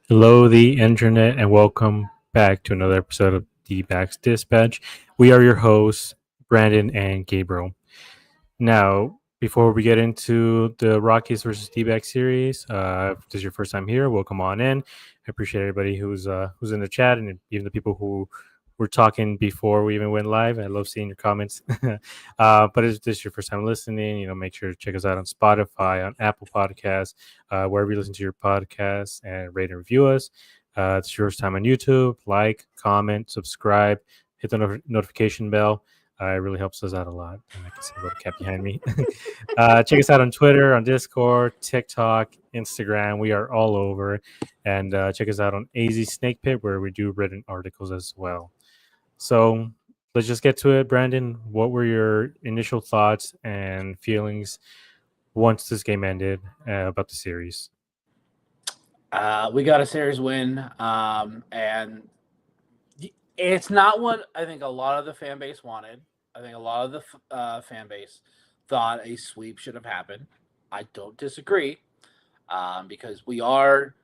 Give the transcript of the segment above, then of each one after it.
Hello, the internet, and welcome back to another episode of D-Backs Dispatch. We are your hosts, Brandon and Gabriel. Now, before we get into the Rockies versus D-Backs series, if this is your first time here, welcome on in. I appreciate everybody who's in the chat and even the people who were talking before we even went live. I love seeing your comments. But if this is your first time listening, make sure to check us out on Spotify, on Apple Podcasts, wherever you listen to your podcasts, and rate and review us. It's your first time on YouTube. Like, comment, subscribe, hit the notification bell. It really helps us out a lot. And I can see a little cat behind me. Check us out on Twitter, on Discord, TikTok, Instagram. We are all over. And check us out on AZ Snake Pit, where we do written articles as well. So let's just get to it. Brandon, what were your initial thoughts and feelings once this game ended about the series? We got a series win, and it's not what I think a lot of the fan base wanted. I think a lot of the fan base thought a sweep should have happened. I don't disagree, because we are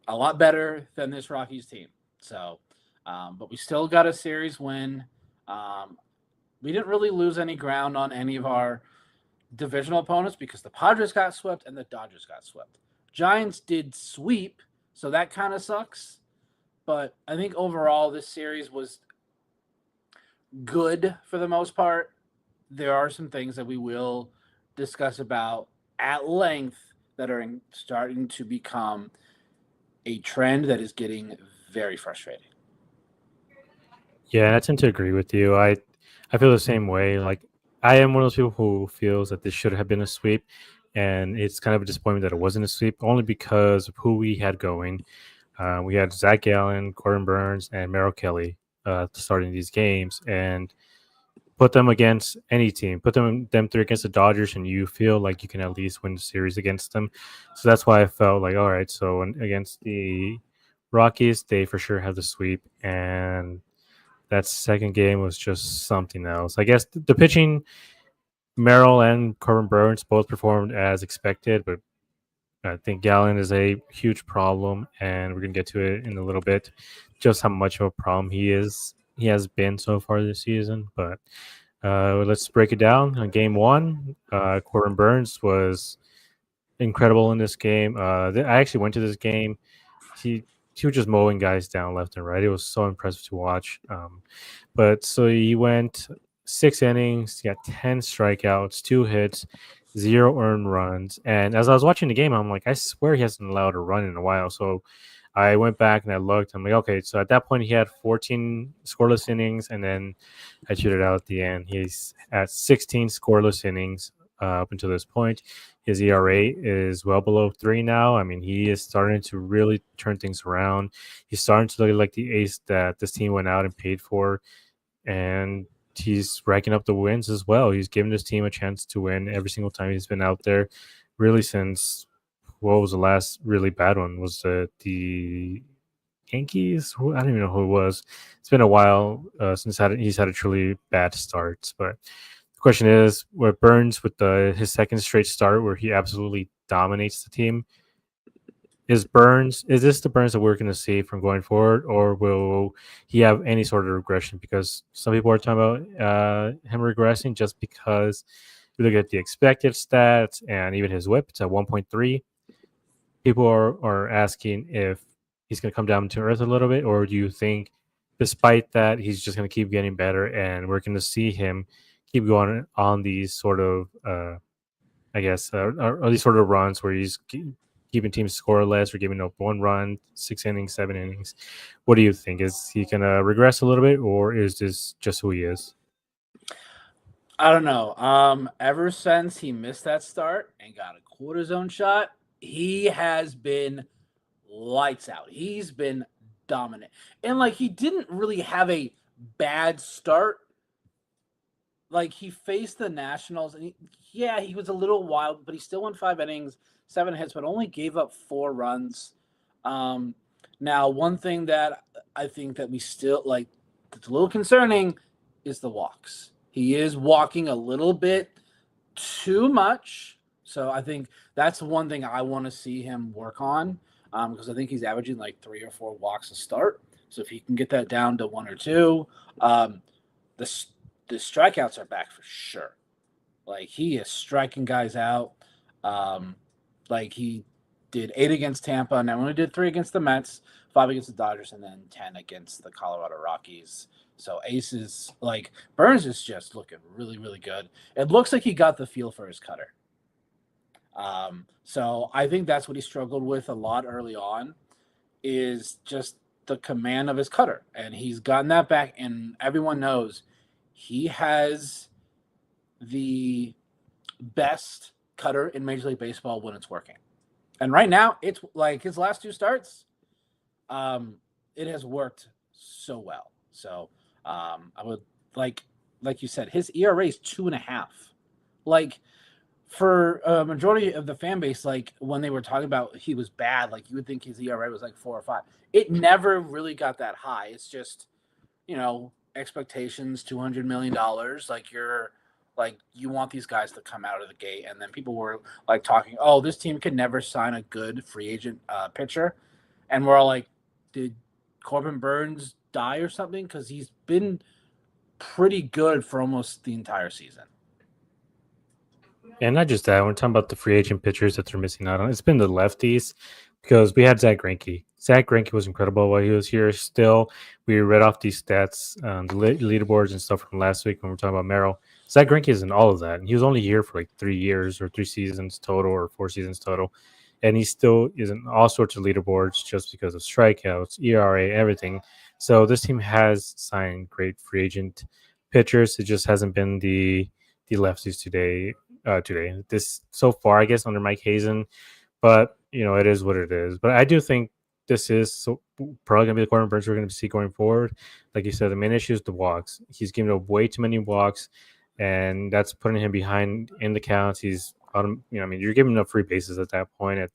a lot better than this Rockies team. So, but we still got a series win. We didn't really lose any ground on any of our divisional opponents because the Padres got swept and the Dodgers got swept. Giants did sweep, so that kind of sucks. But I think overall this series was good for the most part. There are some things that we will discuss about at length that are starting to become a trend that is getting very frustrating. Yeah, I tend to agree with you. I feel the same way. Like, I am one of those people who feels that this should have been a sweep, and it's kind of a disappointment that it wasn't a sweep, only because of who we had going. We had Zach Gallen, Corbin Burns, and Merrill Kelly starting these games, and put them against any team. Put them three against the Dodgers, and you feel like you can at least win the series against them. So that's why I felt like, all right, so against the Rockies, they for sure have the sweep, and that second game was just something else. I guess the pitching, Merrill and Corbin Burns both performed as expected, but I think Gallen is a huge problem, and we're going to get to it in a little bit, just how much of a problem he has been so far this season. But let's break it down. On game one, Corbin Burns was incredible in this game. I actually went to this game. He was just mowing guys down left and right. It was so impressive to watch. But so he went 6 innings, he got 10 strikeouts, 2 hits, 0 earned runs. And as I was watching the game, I'm like, I swear he hasn't allowed a run in a while. So I went back and I looked. I'm like, okay, so at that point he had 14 scoreless innings, and then I cheated out at the end. He's at 16 scoreless innings up until this point. His ERA is well below 3 now. I mean, he is starting to really turn things around. He's starting to look like the ace that this team went out and paid for, and he's racking up the wins as well. He's given this team a chance to win every single time he's been out there, really since what was the last really bad one? Was the Yankees? I don't even know who it was. It's been a while since he's had a truly bad start. But the question is, what Burns with his second straight start where he absolutely dominates the team? Is this the Burns that we're going to see from going forward, or will he have any sort of regression? Because some people are talking about him regressing just because we look at the expected stats and even his whip, it's at 1.3. People are asking if he's going to come down to earth a little bit, or do you think despite that he's just going to keep getting better and we're going to see him keep going on these sort of these sort of runs where he's keeping teams scoreless or giving up 1 run, 6 innings, 7 innings? What do you think? Is he going to regress a little bit, or is this just who he is? I don't know. Ever since he missed that start and got a cortisone shot, he has been lights out. He's been dominant. And like he didn't really have a bad start. Like he faced the Nationals, and he was a little wild, but he still won 5 innings, 7 hits, but only gave up 4 runs. Um, Now, one thing that I think that we still like that's a little concerning is the walks. He is walking a little bit too much, so I think that's one thing I want to see him work on because I think he's averaging like 3 or 4 walks a start. So if he can get that down to 1 or 2, um, the the strikeouts are back for sure. Like he is striking guys out. Um, like he did 8 against Tampa, and then only did 3 against the Mets, 5 against the Dodgers, and then 10 against the Colorado Rockies. So Aces like Burns is just looking really, really good. It looks like he got the feel for his cutter. So I think that's what he struggled with a lot early on is just the command of his cutter. And he's gotten that back, and everyone knows he has the best cutter in Major League Baseball when it's working. And right now, it's like his last 2 starts, it has worked so well. So I would like you said, his ERA is 2.5. Like for a majority of the fan base, like when they were talking about he was bad, like you would think his ERA was like 4 or 5. It never really got that high. It's just, expectations, $200 million. Like you want these guys to come out of the gate, and then people were like talking, oh, this team could never sign a good free agent pitcher, and we're all like, did Corbin Burns die or something? Because he's been pretty good for almost the entire season. And not just that, we're talking about the free agent pitchers that they're missing out on. It's been the lefties because we had Zach Greinke. Zach Greinke was incredible while he was here. Still, we read off these stats, the leaderboards and stuff from last week when we are talking about Merrill. Zach Greinke is in all of that. And he was only here for like 3 years or 3 seasons total or 4 seasons total. And he still is in all sorts of leaderboards just because of strikeouts, ERA, everything. So this team has signed great free agent pitchers. It just hasn't been the lefties today. This so far, I guess, under Mike Hazen, but it is what it is. But I do think this is probably gonna be the Corbin Burns we're gonna see going forward. Like you said, the main issue is the walks. He's giving up way too many walks, and that's putting him behind in the counts. He's you're giving up free bases at that point,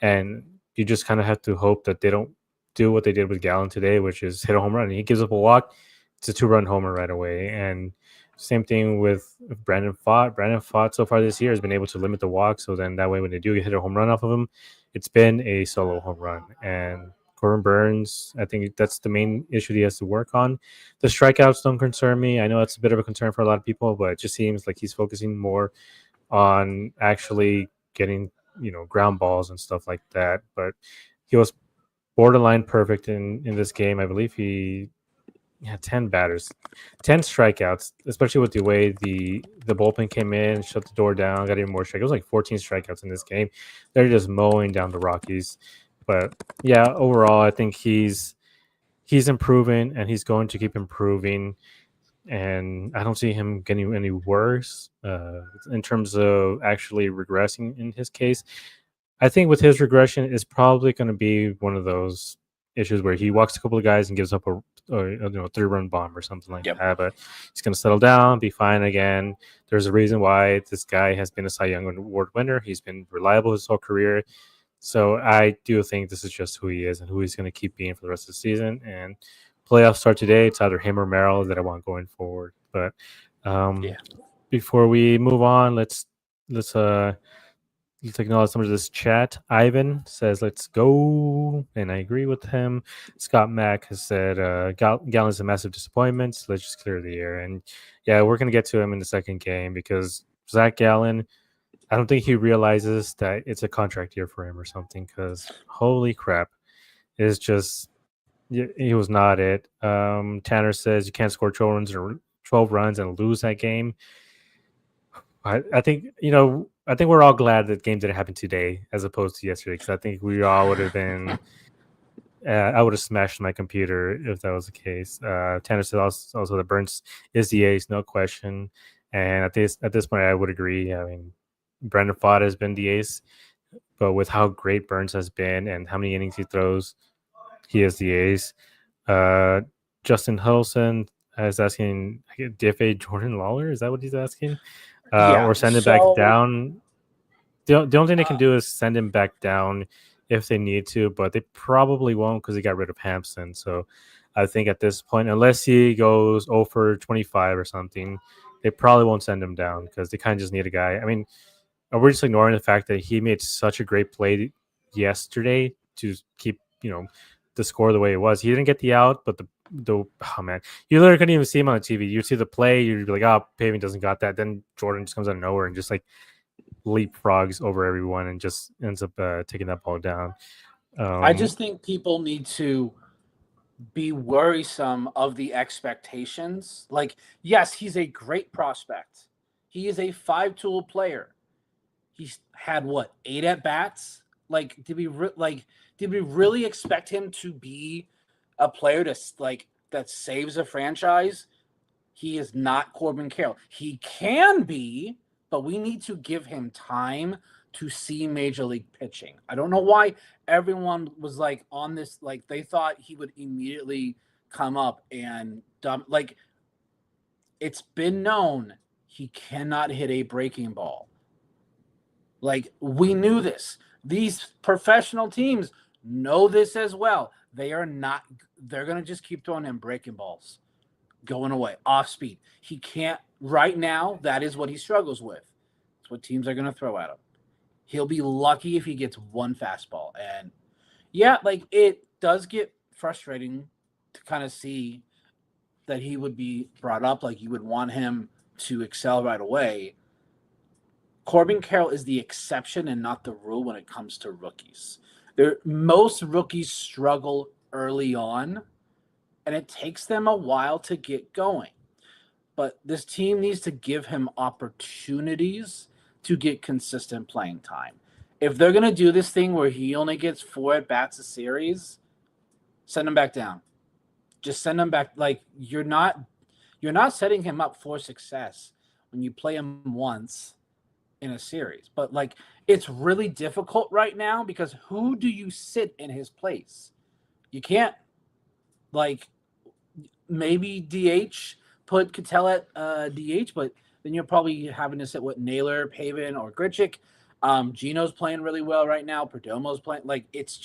and you just kind of have to hope that they don't do what they did with Gallen today, which is hit a home run. And he gives up a walk, it's a 2-run homer right away, and same thing with Brandon Pfaadt. Brandon Pfaadt so far this year has been able to limit the walk. So then that way when they do hit a home run off of him, it's been a solo home run. And Corbin Burns, I think that's the main issue he has to work on. The strikeouts don't concern me. I know it's a bit of a concern for a lot of people, but it just seems like he's focusing more on actually getting, ground balls and stuff like that. But he was borderline perfect in this game. I believe he had 10 batters, 10 strikeouts, especially with the way the bullpen came in, shut the door down, got even more strikeouts. It was like 14 strikeouts in this game. They're just mowing down the Rockies. But yeah, overall, I think he's improving, and he's going to keep improving. And I don't see him getting any worse in terms of actually regressing in his case. I think with his regression, it's probably going to be one of those issues where he walks a couple of guys and gives up a 3-run bomb or something like that. But he's going to settle down, be fine again. There's a reason why this guy has been a Cy Young Award winner. He's been reliable his whole career. So I do think this is just who he is and who he's going to keep being for the rest of the season. And playoffs start today. It's either him or Merrill that I want going forward. But before we move on, let's acknowledge some of this chat. Ivan says, let's go. And I agree with him. Scott Mack has said, Gallen's a massive disappointment. So let's just clear the air. And yeah, we're going to get to him in the second game because Zach Gallen, I don't think he realizes that it's a contract year for him or something because holy crap. It's just, he was not it. Tanner says you can't score 12 runs and lose that game. I think we're all glad that game didn't happen today as opposed to yesterday because I think we all would have been. I would have smashed my computer if that was the case. Tanner said also that Burns is the ace, no question. And at this point, I would agree. I mean, Brandon Pfaadt has been the ace, but with how great Burns has been and how many innings he throws, He is the ace. Uh, Justin Hulson is asking DFA Jordan Lawler. Is that what he's asking? Yeah. Or send him back So down. The only thing they can uh, do is send him back down if they need to, but they probably won't because he got rid of Hampson. So I think at this point, unless he goes 0 for 25 or something, they probably won't send him down because they kind of just need a guy. I mean, we're just ignoring the fact that he made such a great play yesterday to keep, the score the way it was. He didn't get the out, but the oh man, you literally couldn't even see him on the TV. You see the play, you'd be like, oh, Paving doesn't got that. Then Jordan just comes out of nowhere and just like leapfrogs over everyone and just ends up taking that ball down. I Um, just think people need to be worrisome of the expectations. Like, yes, he's a great prospect. He is a 5-tool player. He's had what, 8 at bats? Like, did we really expect him to be a player to like that saves a franchise? He is not Corbin Carroll. He can be, but we need to give him time to see major league pitching. I don't know why everyone was like on this, like they thought he would immediately come up and like it's been known he cannot hit a breaking ball. Like we knew this. These professional teams know this as well. They're going to just keep throwing him breaking balls going away, off speed. He can't, right now, that is what he struggles with. It's what teams are going to throw at him. He'll be lucky if he gets one fastball. And yeah, like it does get frustrating to kind of see that he would be brought up. Like you would want him to excel right away. Corbin Carroll is the exception and not the rule when it comes to rookies. Most rookies struggle early on, and it takes them a while to get going. But this team needs to give him opportunities to get consistent playing time. If they're going to do this thing where he only gets 4 at bats a series, send him back down. Just send him back. Like you're not setting him up for success when you play him once in a series. But like it's really difficult right now because who do you sit in his place? You can't like maybe DH, put Cattell at DH, but then you're probably having to sit with Naylor, Pavin, or Grichuk. Gino's playing really well right now. Perdomo's playing. Like it's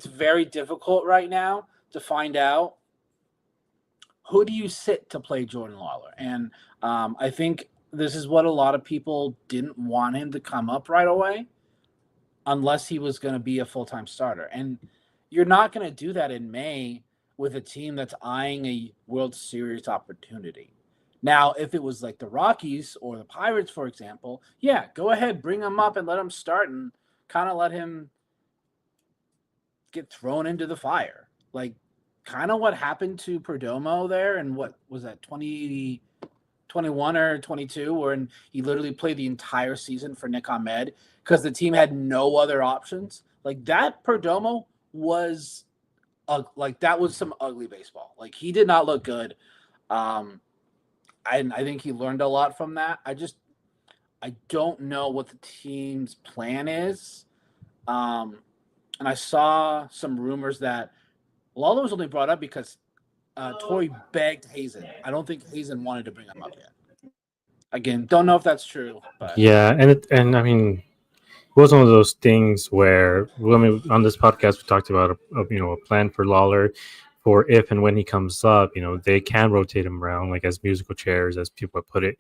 very difficult right now to find out who do you sit to play Jordan Lawler. And I think this is what a lot of people didn't want him to come up right away unless he was going to be a full-time starter. And you're not going to do that in May with a team that's eyeing a World Series opportunity. Now, if it was like the Rockies or the Pirates, for example, yeah, go ahead, bring him up and let him start and kind of let him get thrown into the fire. Like kind of what happened to Perdomo there and what was that, 2021 or 22, where he literally played the entire season for Nick Ahmed because the team had no other options. Like that Perdomo was like that was some ugly baseball. Like he did not look good. I think he learned a lot from that. I don't know what the team's plan is. And I saw some rumors that Lawler was only brought up because Torrey begged Hazen. I don't think Hazen wanted to bring him up yet. Again, don't know if that's true, but yeah, and I mean, it was one of those things where on this podcast we talked about a plan for Lawler for if and when he comes up. They can rotate him around like as musical chairs, as people put it.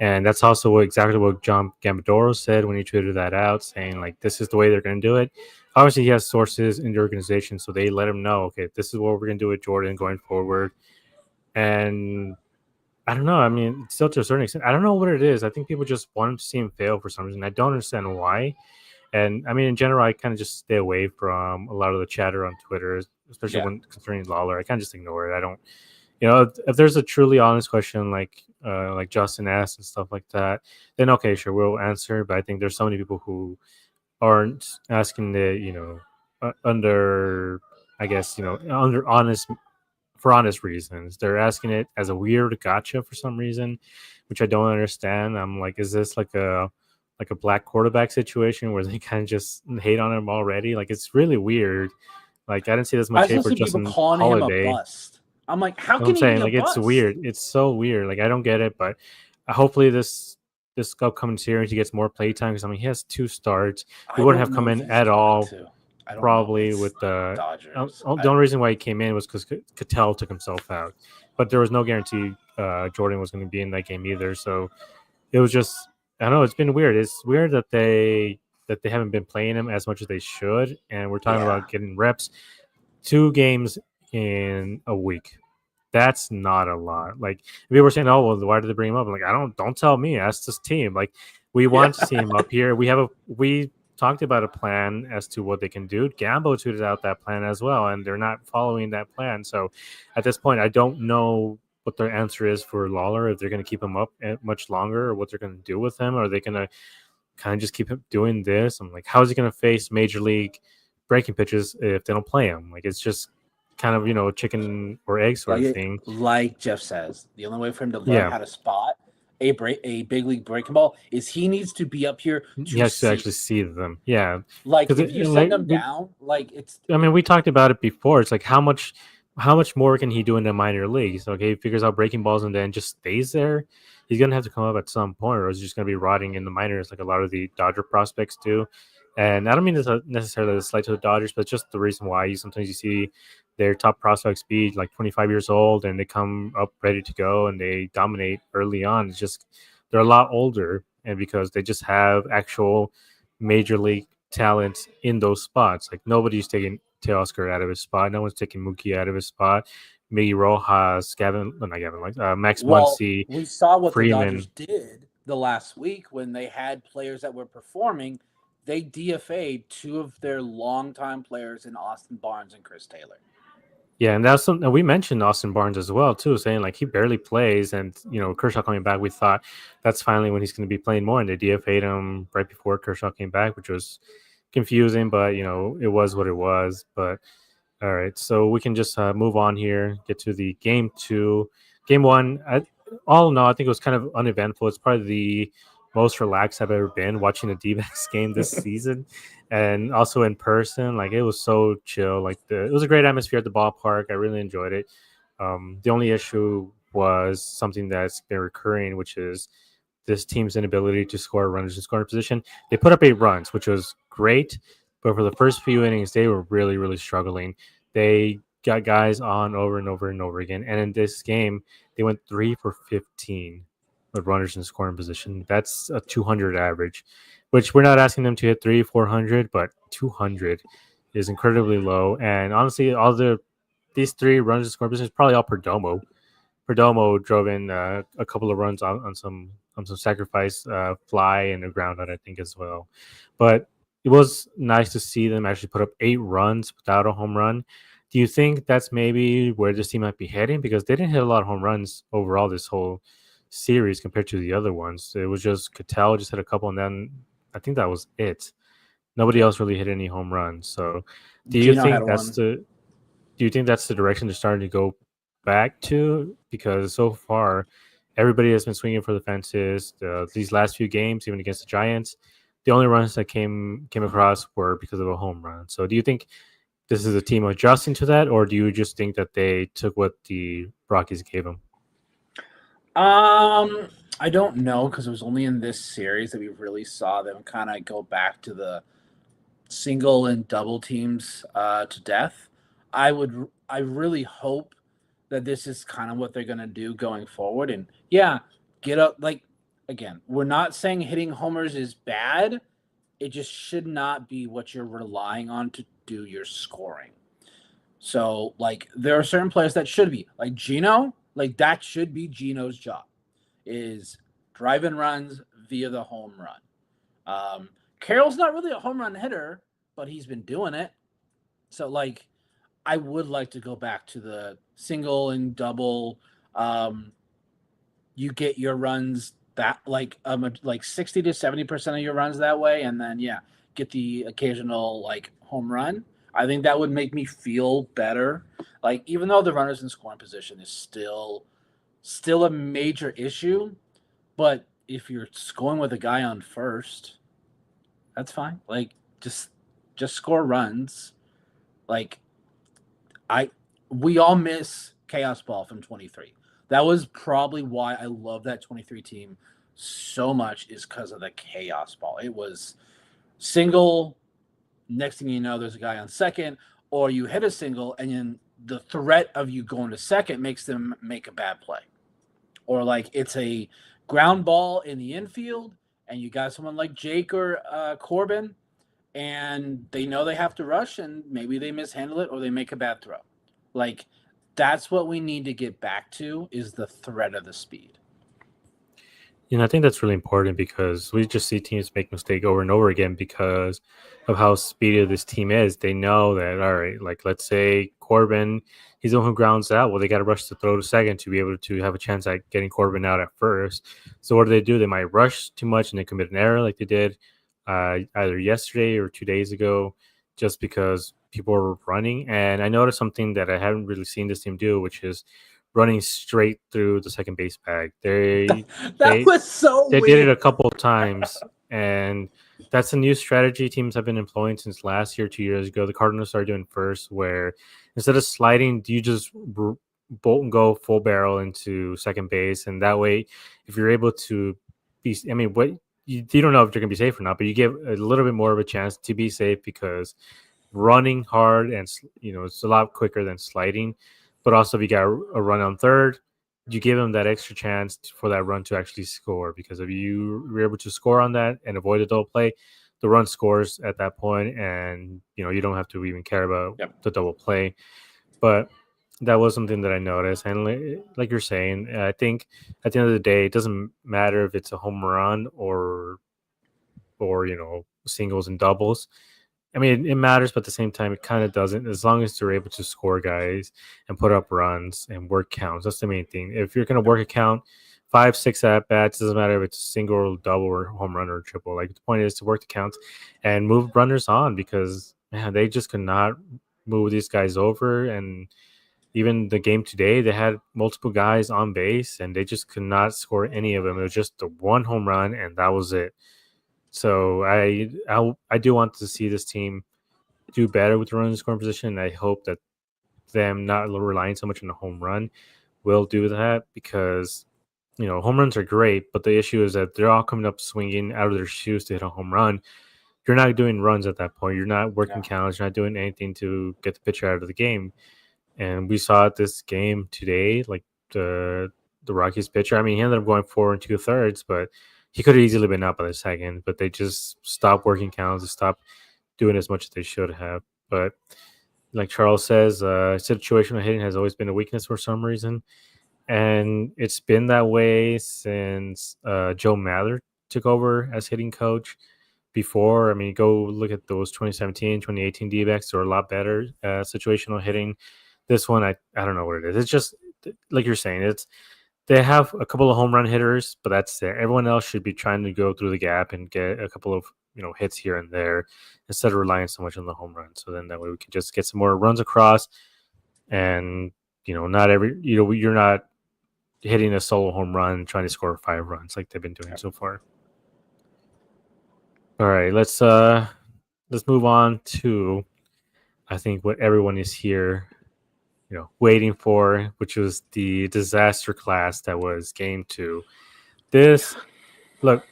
And that's also exactly what John Gambadoro said when he tweeted that out, saying like this is the way they're going to do it. Obviously, he has sources in the organization, so they let him know, okay, this is what we're going to do with Jordan going forward. And I don't know. I mean, still to a certain extent, I don't know what it is. I think people just want to see him fail for some reason. I don't understand why. And I mean, in general, I kind of just stay away from a lot of the chatter on Twitter, especially when concerning Lawler. I kind of just ignore it. I don't, if there's a truly honest question like Justin asked and stuff like that, then okay, sure, we'll answer. But I think there's so many people who aren't asking under, I guess, under honest for honest reasons. They're asking it as a weird gotcha for some reason, which I don't understand. I'm like, is this like a black quarterback situation where they kind of just hate on him already? Like it's really weird. Like I didn't see this I much hate still for see people Justin calling him a Holiday. bust. I'm like, how I'm can he be saying a like it's bust? weird. It's so weird. Like I don't get it, but hopefully this upcoming series he gets more play time because I mean he has 2 starts. He I wouldn't don't have come know if in he's at going all. to. I don't know. Probably It's with the Dodgers. the only reason why he came in was because Cattell took himself out, but there was no guarantee Jordan was going to be in that game either. So it was just I don't know. It's been weird. It's weird that they haven't been playing him as much as they should, and we're talking Yeah. about getting reps 2 games in a week. That's not a lot. Like we were saying, oh well, why did they bring him up? I'm like, don't tell me. Ask this team. Like we Yeah. want to see him up here. We talked about a plan as to what they can do. Gambo tweeted out that plan as well, and they're not following that plan. So at this point, I don't know what their answer is for Lawler. If they're going to keep him up much longer, or what they're going to do with him. Or are they going to kind of just keep him doing this? I'm like, how is he going to face major league breaking pitches if they don't play him? Like it's just kind of chicken or egg sort of thing. Like Jeff says, the only way for him to learn Yeah, how to spot a big league breaking ball is he needs to be up here he to has to see actually it. see them. Yeah, Like because if you like send him down, like I mean, we talked about it before. It's like how much more can he do in the minor leagues? Okay, he figures out breaking balls and then just stays there. He's gonna have to come up at some point, or he's just gonna be rotting in the minors, like a lot of the Dodger prospects do. And I don't mean this necessarily a slight to the Dodgers, but just the reason why sometimes you see their top prospects be like 25 years old and they come up ready to go and they dominate early on. It's just they're a lot older, and because they just have actual major league talent in those spots. Like nobody's taking Teoscar out of his spot. No one's taking Mookie out of his spot. Miggy Rojas, not Gavin, like Max well, Muncy, we saw what the Dodgers Freeman. did the last week when they had players that were performing. They DFA'd two of their longtime players in Austin Barnes and Chris Taylor. Yeah, and that's something we mentioned Austin Barnes as well too, saying like he barely plays, and Kershaw coming back, we thought that's finally when he's going to be playing more, and they DFA'd him right before Kershaw came back, which was confusing, but it was what it was. But all right, so we can just move on here, get to the game 2. Game 1, all in all, I think it was kind of uneventful. It's probably the most relaxed I've ever been watching a D-backs game this season, and also in person. Like it was so chill. Like it was a great atmosphere at the ballpark. I really enjoyed it. The only issue was something that's been recurring, which is this team's inability to score runners in scoring position. They put up 8 runs, which was great, but for the first few innings, they were really, really struggling. They got guys on over and over and over again. And in this game, they went 3 for 15 with runners in scoring position. That's a 200 average, which we're not asking them to hit 400, but 200 is incredibly low. And honestly, these 3 runners in scoring position is probably all Perdomo. Perdomo drove in a couple of runs on some sacrifice fly and a ground out, I think, as well. But it was nice to see them actually put up 8 runs without a home run. Do you think that's maybe where this team might be heading? Because they didn't hit a lot of home runs overall this whole series compared to the other ones. It was just Cattell just hit a couple, and then I think that was it. Nobody else really hit any home runs. So, do you Gino had think that's one. the do you think that's the direction they're starting to go back to? Because so far, everybody has been swinging for the fences. These last few games, even against the Giants, the only runs that came across were because of a home run. So, do you think this is a team adjusting to that, or do you just think that they took what the Rockies gave them? I don't know because it was only in this series that we really saw them kind of go back to the single and double teams to death. I really hope that this is kind of what they're going to do going forward. And yeah, get up. Like, again, we're not saying hitting homers is bad. It just should not be what you're relying on to do your scoring. So, like, there are certain players that should be, like Gino, like, that should be Gino's job, is driving runs via the home run. Carroll's not really a home run hitter, but he's been doing it. So, like, I would like to go back to the single and double. You get your runs that like 60 to 70% of your runs that way, and then yeah, get the occasional like home run. I think that would make me feel better. Like even though the runners in scoring position is still a major issue, but if you're scoring with a guy on first, that's fine. Like just score runs. Like We all miss Chaos Ball from 23. That was probably why I love that 23 team so much, is because of the Chaos Ball. It was single, next thing you know, there's a guy on second, or you hit a single, and then the threat of you going to second makes them make a bad play. Or like it's a ground ball in the infield, and you got someone like Jake or Corbin, and they know they have to rush, and maybe they mishandle it or they make a bad throw. Like, that's what we need to get back to, is the threat of the speed. I think that's really important because we just see teams make mistakes over and over again because of how speedy this team is. They know that, all right, like let's say Corbin, he's the one who grounds out. Well, they got to rush to throw to second to be able to have a chance at getting Corbin out at first. So what do? They might rush too much and they commit an error like they did either yesterday or 2 days ago just because people were running. And I noticed something that I haven't really seen this team do, which is running straight through the second base bag. That was so They weird. did it a couple of times, and that's a new strategy teams have been employing since last year, 2 years ago. The Cardinals started doing first, where instead of sliding, you just bolt and go full barrel into second base, and that way, if you're able to be, I mean, what you don't know if you're going to be safe or not, but you give a little bit more of a chance to be safe because running hard and it's a lot quicker than sliding. But also, if you got a run on third, you give them that extra chance for that run to actually score. Because if you were able to score on that and avoid a double play, the run scores at that point, and you don't have to even care about the double play. But that was something that I noticed, and like you're saying, I think at the end of the day, it doesn't matter if it's a home run or singles and doubles. I mean, it matters, but at the same time, it kind of doesn't. As long as they're able to score guys and put up runs and work counts, that's the main thing. If you're going to work a count, 5, 6 at bats, doesn't matter if it's a single or double or home run or triple. Like the point is to work the counts and move runners on because man, they just could not move these guys over. And even the game today, they had multiple guys on base and they just could not score any of them. It was just the one home run and that was it. So I do want to see this team do better with the run scoring position. And I hope that them not relying so much on the home run will do that because home runs are great, but the issue is that they're all coming up swinging out of their shoes to hit a home run. You're not doing runs at that point. You're not working counts. You're not doing anything to get the pitcher out of the game. And we saw it this game today, like the Rockies pitcher. I mean, he ended up going 4 2/3, but he could have easily been up by the second. But they just stopped working counts. They stopped doing as much as they should have. But like Charles says, situational hitting has always been a weakness for some reason. And it's been that way since Joe Mather took over as hitting coach. Before, I mean, go look at those 2017, 2018 D-backs. They're a lot better situational hitting. This one, I don't know what it is. It's just like you're saying. They have a couple of home run hitters, but that's it. Everyone else should be trying to go through the gap and get a couple of hits here and there instead of relying so much on the home run. So then that way we can just get some more runs across, and not every you're not hitting a solo home run trying to score 5 runs like they've been doing so far. All right, let's move on to I think what everyone is here waiting for, which was the disaster class that was game 2. Look,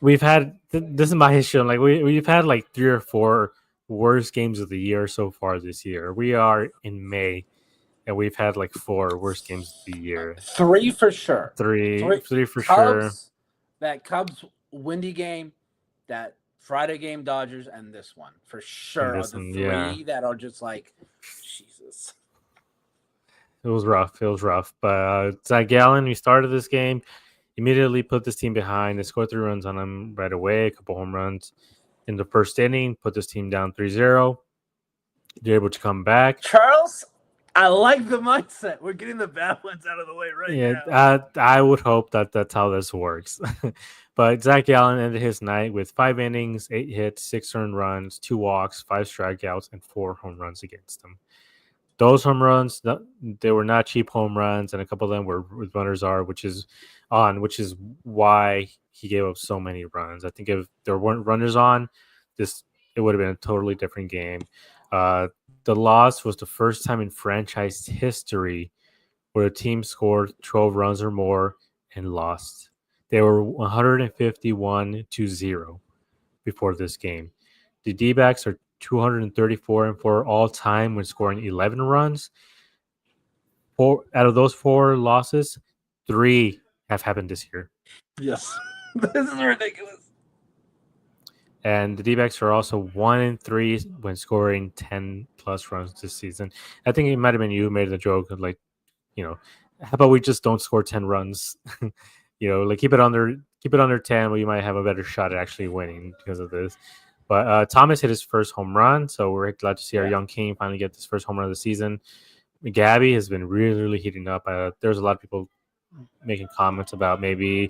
we've had this is my history. Like we've had like 3 or 4 worst games of the year so far this year. We are in May, and we've had like 4 worst games of the year. 3 for sure. 3 for Cubs, sure. That Cubs windy game, that Friday game Dodgers, and this one for sure are the 3 that are just like Jesus. It was rough. But Zach Gallen, we started this game, immediately put this team behind. They scored 3 runs on them right away, a couple home runs in the first inning, put this team down 3-0. They're able to come back. Charles, I like the mindset. We're getting the bad ones out of the way now. I would hope that that's how this works. But Zach Gallen ended his night with 5 innings, 8 hits, 6 earned runs, 2 walks, 5 strikeouts, and 4 home runs against him. Those home runs, they were not cheap home runs, and a couple of them were with runners are, which is why he gave up so many runs. I think if there weren't runners on, it would have been a totally different game. the loss was the first time in franchise history where a team scored 12 runs or more and lost. They were 151-0 before this game. The D-backs are 234 and 4 all time when scoring 11 runs. Four out of those 4 losses, 3 have happened this year. Yes. This is ridiculous. And the D-backs are also 1-3 when scoring 10 plus runs this season. I think it might have been you who made the joke of, like, how about we just don't score 10 runs? Like keep it under 10, where you might have a better shot at actually winning because of this. But Thomas hit his first home run, so we're glad to see our young king finally get this first home run of the season. Gabby has been really, really heating up. There's a lot of people making comments about maybe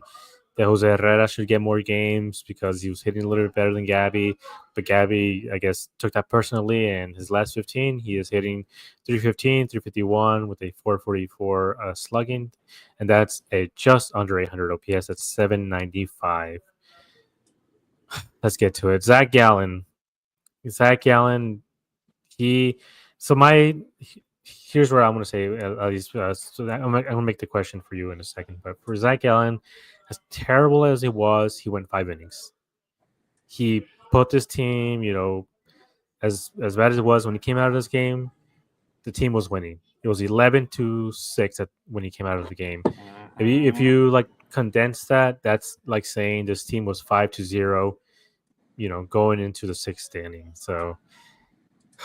that Jose Herrera should get more games because he was hitting a little bit better than Gabby. But Gabby, I guess, took that personally, and his last 15, he is hitting 315, 351 with a 444 slugging, and that's a just under 800 OPS. That's 795. Let's get to it. Zach Gallen, he. So here's where I'm going to say at least. So I'm going to make the question for you in a second. But for Zach Gallen, as terrible as he was, he went 5 innings. He put this team, as bad as it was when he came out of this game, the team was winning. It was 11-6 when he came out of the game. If you like condense that, that's like saying this team was 5-0, going into the 6th inning. So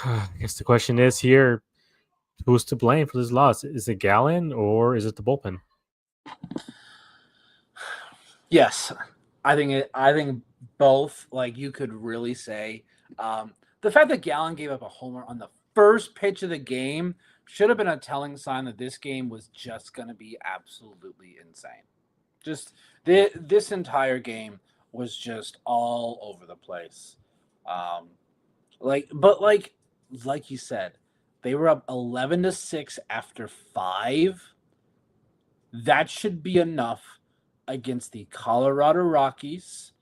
I guess the question is here, who's to blame for this loss? Is it Gallen or is it the bullpen? Yes, I think both. Like, you could really say the fact that Gallen gave up a homer on the first pitch of the game should have been a telling sign that this game was just going to be absolutely insane. Just this entire game was just all over the place. Like you said, they were up 11-6 after 5. That should be enough against the Colorado Rockies,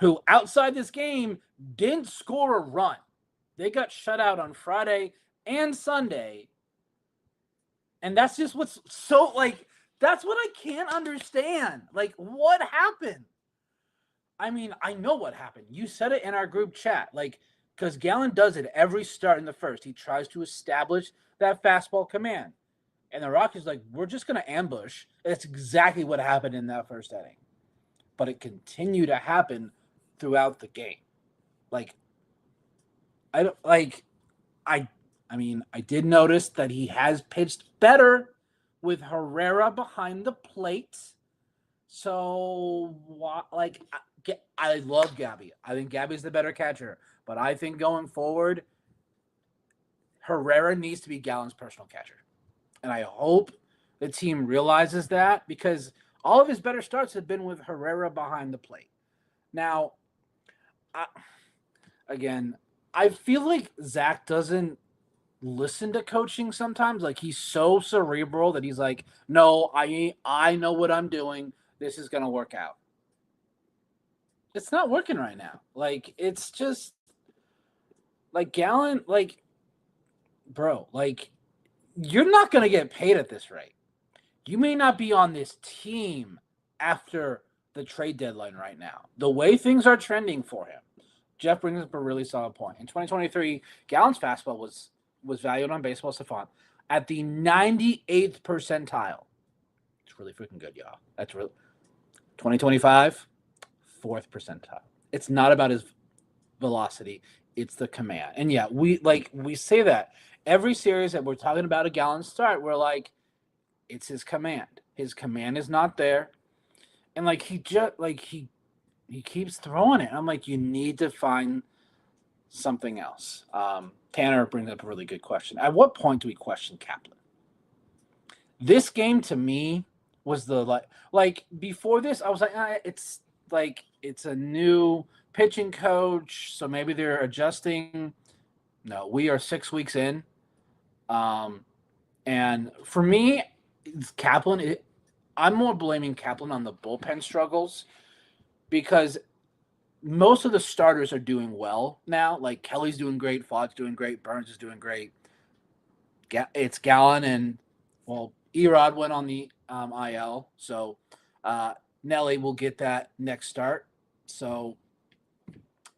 who outside this game didn't score a run. They got shut out on Friday and Sunday. And that's just what's so, like, that's what I can't understand. Like, what happened? I mean, I know what happened. You said it in our group chat. Like, because Gallen does it every start in the first. He tries to establish that fastball command. And the Rockies like, we're just going to ambush. And that's exactly what happened in that first inning. But it continued to happen throughout the game. Like, I mean, I did notice that he has pitched better with Herrera behind the plate. So, like, I love Gabby. I think Gabby's the better catcher. But I think going forward, Herrera needs to be Gallen's personal catcher. And I hope the team realizes that, because all of his better starts have been with Herrera behind the plate. Now, I feel like Zach doesn't listen to coaching sometimes. Like, he's so cerebral that he's like, no, I know what I'm doing. This is going to work out. It's not working right now. Like, it's just like Gallen, like, bro, like, you're not going to get paid at this rate. You may not be on this team after the trade deadline right now. The way things are trending for him, Jeff brings up a really solid point. In 2023, Gallen's fastball was valued on Baseball Savant at the 98th percentile. It's really freaking good, y'all. That's really 2025, 4th percentile. It's not about his velocity, it's the command. And yeah, we say that every series that we're talking about a Gallen start, we're like, it's his command. His command is not there. And like he keeps throwing it. I'm like, you need to find something else. Tanner brings up a really good question. At what point do we question Kaplan? This game to me was the like before this, I was like, it's a new pitching coach, so maybe they're adjusting. No, we are 6 weeks in. And for me, Kaplan, I'm more blaming Kaplan on the bullpen struggles, because most of the starters are doing well now. Like Kelly's doing great, Fogg's doing great, Burns is doing great. It's Gallon and Erod went on the IL, so uh, Nelly will get that next start. So,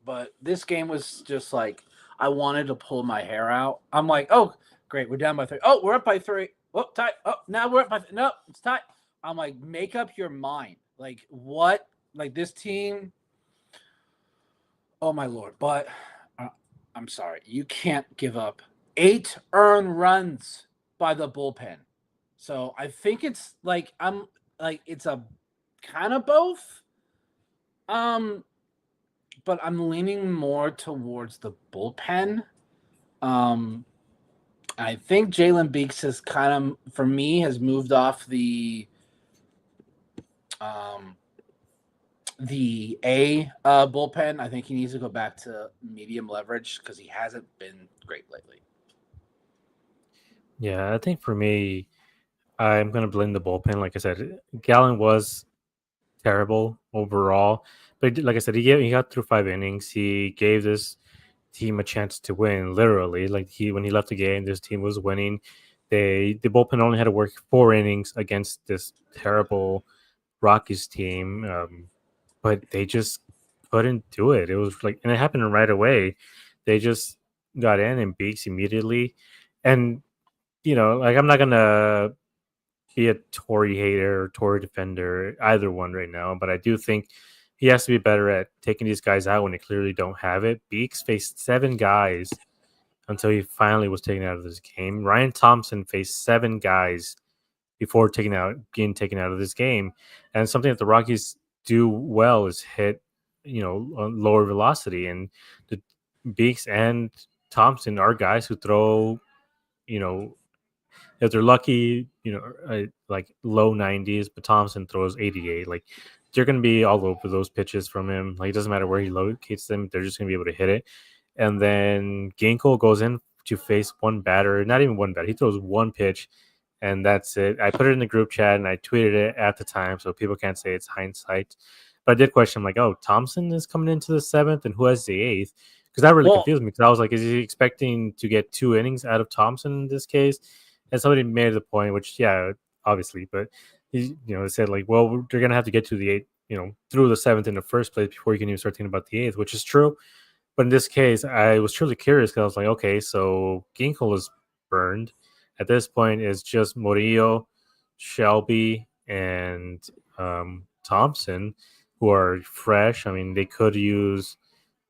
but this game was just like I wanted to pull my hair out. I'm like, oh great, we're down by 3. Oh, we're up by 3. Oh, tie. Oh, now we're up by no, it's tight. I'm like, make up your mind. Like what? Like this team. Oh my lord! But I'm sorry, you can't give up 8 earned runs by the bullpen. So I think it's like it's a kind of both. Um, but I'm leaning more towards the bullpen. Um, I think Jalen Beeks has kind of, for me, has moved off um the bullpen. I think he needs to go back to medium leverage because he hasn't been great lately. Yeah, I think for me, I'm gonna blame the bullpen. Like I said, Gallon was terrible overall, but like I said, he got through 5 innings. He gave this team a chance to win. Literally, like when he left the game, this team was winning. The bullpen only had to work 4 innings against this terrible Rockies team, but they just couldn't do it. It was like, and it happened right away. They just got in and Beaks immediately, and like I'm not gonna be a Tory hater or Tory defender, either one right now, but I do think he has to be better at taking these guys out when they clearly don't have it. Beaks faced 7 guys until he finally was taken out of this game. Ryan Thompson faced 7 guys before being taken out of this game. And something that the Rockies do well is hit, on lower velocity. And the Beaks and Thompson are guys who throw, if they're lucky, like low 90s, but Thompson throws 88. Like they're going to be all over those pitches from him. Like it doesn't matter where he locates them, they're just going to be able to hit it. And then Ginkle goes in to face one batter, not even one batter. He throws one pitch, and that's it. I put it in the group chat and I tweeted it at the time, so people can't say it's hindsight. But I did question, like, oh, Thompson is coming into the 7th, and who has the 8th? Because that really confused me. Because I was like, is he expecting to get 2 innings out of Thompson in this case? And somebody made the point, which, yeah, obviously, but he, said like, well, they're gonna have to get to the 8th, through the 7th in the first place before you can even start thinking about the 8th, which is true. But in this case, I was truly curious because I was like, okay, so Ginkle is burned. At this point, it's just Murillo, Shelby, and Thompson, who are fresh. I mean, they could use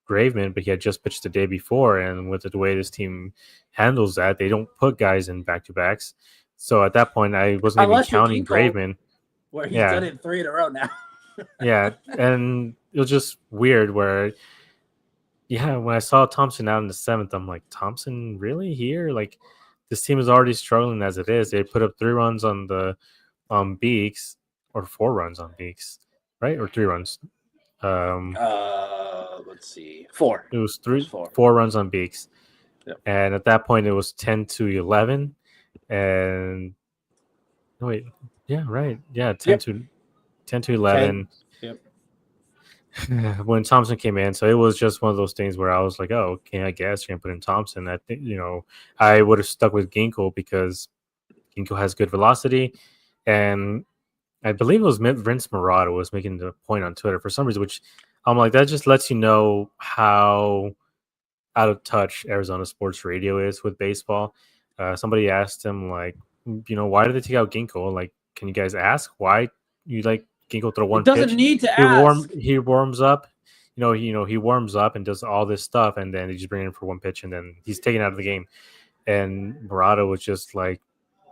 Graveman, but he had just pitched the day before, and with the way this team handles that, they don't put guys in back-to-backs. So at that point, I wasn't even counting Graveman. Where he's done it 3 in a row now. Yeah, and it was just weird where, yeah, when I saw Thompson out in the 7th, I'm like, Thompson really here? Like, this team is already struggling as it is. They put up 3 runs on the Beaks, or 4 runs on Beaks, right? Or 3 runs. Let's see, 4. It was 4 runs on Beaks, and at that point it was 10-11, and wait, yeah, right, yeah, 10-11. Yep. When Thompson came in, so it was just one of those things where I was like, oh, okay, I guess you're gonna put in Thompson. I think I would have stuck with Ginkle because Ginkle has good velocity, and I believe it was Vince Morado was making the point on Twitter for some reason, which I'm like, that just lets you know how out of touch Arizona sports radio is with baseball. Somebody asked him, like, why did they take out Ginkle? Like, can you guys ask why you like Ginkle throw one pitch? Doesn't need to ask. He warms up. He warms up and does all this stuff, and then they just bring him for one pitch, and then he's taken out of the game. And Morado was just like,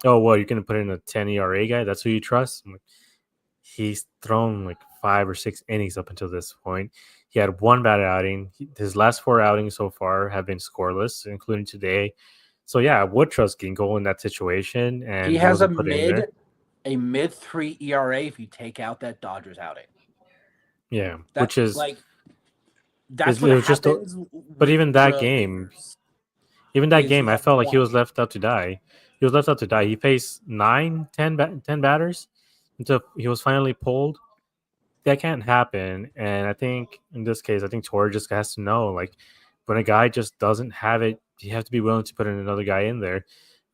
oh, well, you're going to put in a 10 ERA guy? That's who you trust? I'm like, he's thrown like 5 or 6 innings up until this point. He had one bad outing. His last 4 outings so far have been scoreless, including today. So, yeah, I would trust Ginkle in that situation. And he has a mid 3 ERA if you take out that Dodgers outing. Yeah, which is like that's what happens. But even that game, I felt like he was left out to die. He faced 10 batters until he was finally pulled. that can't happen. And I think in this case, I think Torre just has to know, like, when a guy just doesn't have it, you have to be willing to put in another guy in there.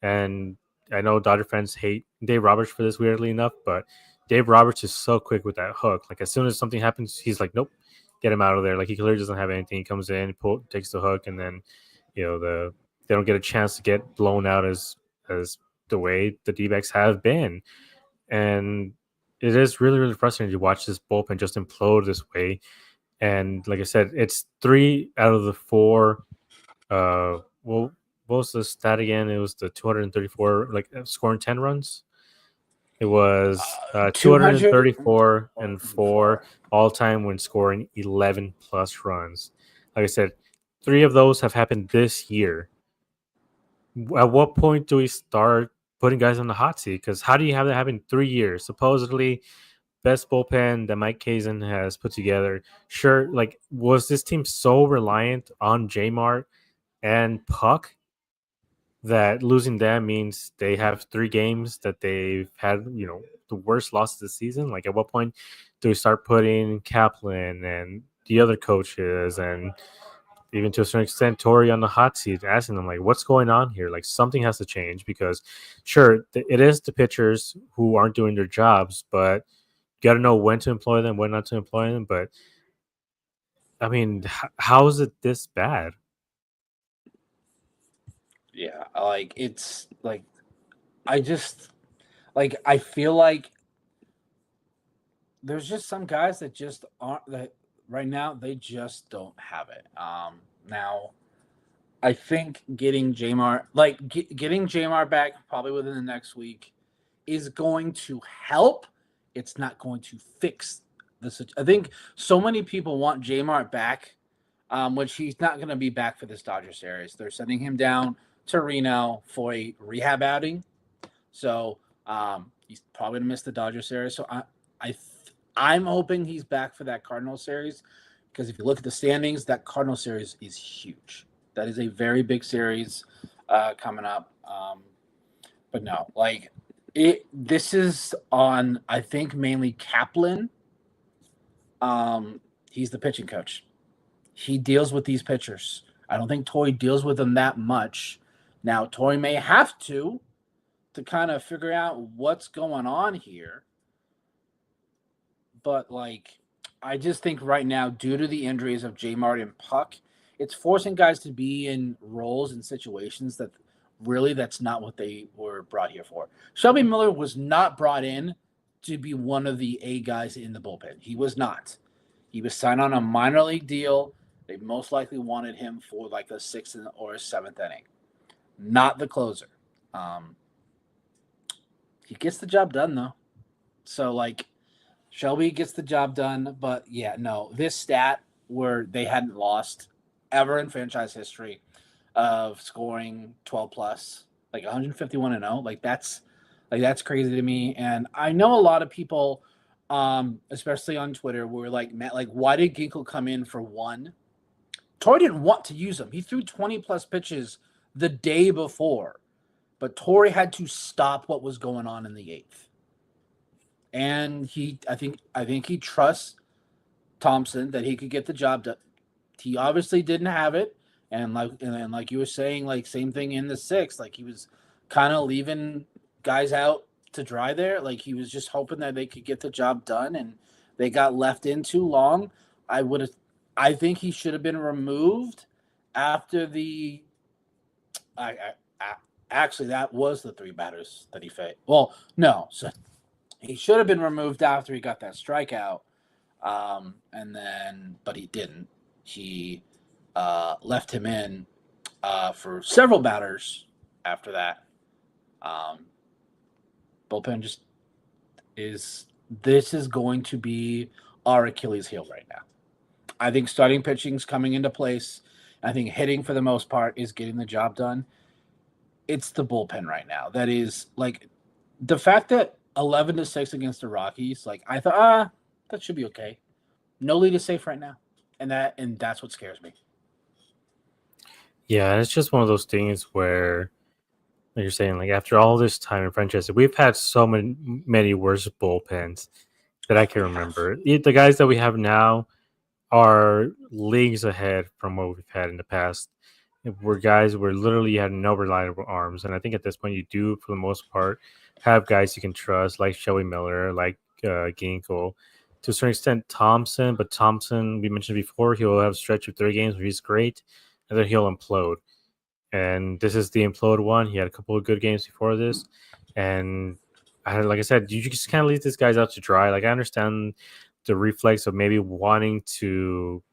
And I know Dodger fans hate Dave Roberts for this, weirdly enough, but Dave Roberts is so quick with that hook. Like, as soon as something happens, he's like, nope, get him out of there. Like, he clearly doesn't have anything. He comes in, takes the hook, and then, they don't get a chance to get blown out as the way the D-backs have been. And it is really, really frustrating to watch this bullpen just implode this way. And like I said, it's 3 out of the 4. Well, what was the stat again? It was the 234, like scoring 10 runs. It was 234 and 4 all time when scoring 11 plus runs. Like I said, 3 of those have happened this year. At what point do we start putting guys on the hot seat? Because how do you have that happen 3 years? Supposedly, best bullpen that Mike Kazin has put together. Sure, like, was this team so reliant on J-Mart and Puck that losing them means they have 3 games that they've had, the worst loss of the season? Like, at what point do we start putting Kaplan and the other coaches and even to a certain extent Torre on the hot seat, asking them, like, what's going on here? Like, something has to change, because sure, it is the pitchers who aren't doing their jobs, but you got to know when to employ them, when not to employ them. But I mean, how is it this bad? Yeah, like it's like I just like I feel like there's just some guys that just aren't that right now they just don't have it. Now I think getting Jamar getting Jamar back probably within the next week is going to help. It's not going to fix the. I think so many people want Jamar back, which he's not going to be back for this Dodger series. They're sending him down to Reno for a rehab outing, so he's probably going to miss the Dodger series. So I'm hoping he's back for that Cardinal series, because if you look at the standings, that Cardinal series is huge. That is a very big series coming up. But no, like this is on, I think, mainly Kaplan. He's the pitching coach. He deals with these pitchers. I don't think Torre deals with them that much. Now, Torre may have to kind of figure out what's going on here. But, like, I just think right now, due to the injuries of J. Martin Puck, it's forcing guys to be in roles and situations that really that's not what they were brought here for. Shelby Miller was not brought in to be one of the A guys in the bullpen. He was not. He was signed on a minor league deal. They most likely wanted him for like a 6th or a 7th inning, not the closer. He gets the job done, though. So, like, Shelby gets the job done. But, yeah, no, this stat where they hadn't lost ever in franchise history of scoring 12 plus, like 151-0, like that's crazy to me. And I know a lot of people, especially on Twitter, were like, Matt, like, why did Ginkel come in for 1? Torre didn't want to use him. He threw 20 plus pitches the day before, but Torre had to stop what was going on in the 8th. And I think he trusts Thompson that he could get the job done. He obviously didn't have it. And like you were saying, like, same thing in the 6th. Like, he was kind of leaving guys out to dry there. Like, he was just hoping that they could get the job done, and they got left in too long. I think he should have been removed after the. Actually, that was the 3 batters that he faced. Well, no, so he should have been removed after he got that strikeout, but he didn't. He left him in for several batters after that. Bullpen just is. This is going to be our Achilles heel right now. I think starting pitching is coming into place. I think hitting, for the most part, is getting the job done. It's the bullpen right now. That is, like, the fact that 11-6 against the Rockies, like, I thought, that should be okay. No lead is safe right now. And that's what scares me. Yeah, it's just one of those things where, like you're saying, like, after all this time in franchise, we've had so many worse bullpens, that I can remember. The guys that we have now are leagues ahead from what we've had in the past. We're guys where literally you had no reliable arms, and I think at this point you do, for the most part, have guys you can trust, like Shelby Miller, like Ginkel, to a certain extent Thompson. But Thompson, we mentioned before, he'll have a stretch of 3 games where he's great, and then he'll implode. And this is the implode one. He had a couple of good games before this, and like I said, you just can't leave these guys out to dry. Like I understand the reflex of maybe wanting to,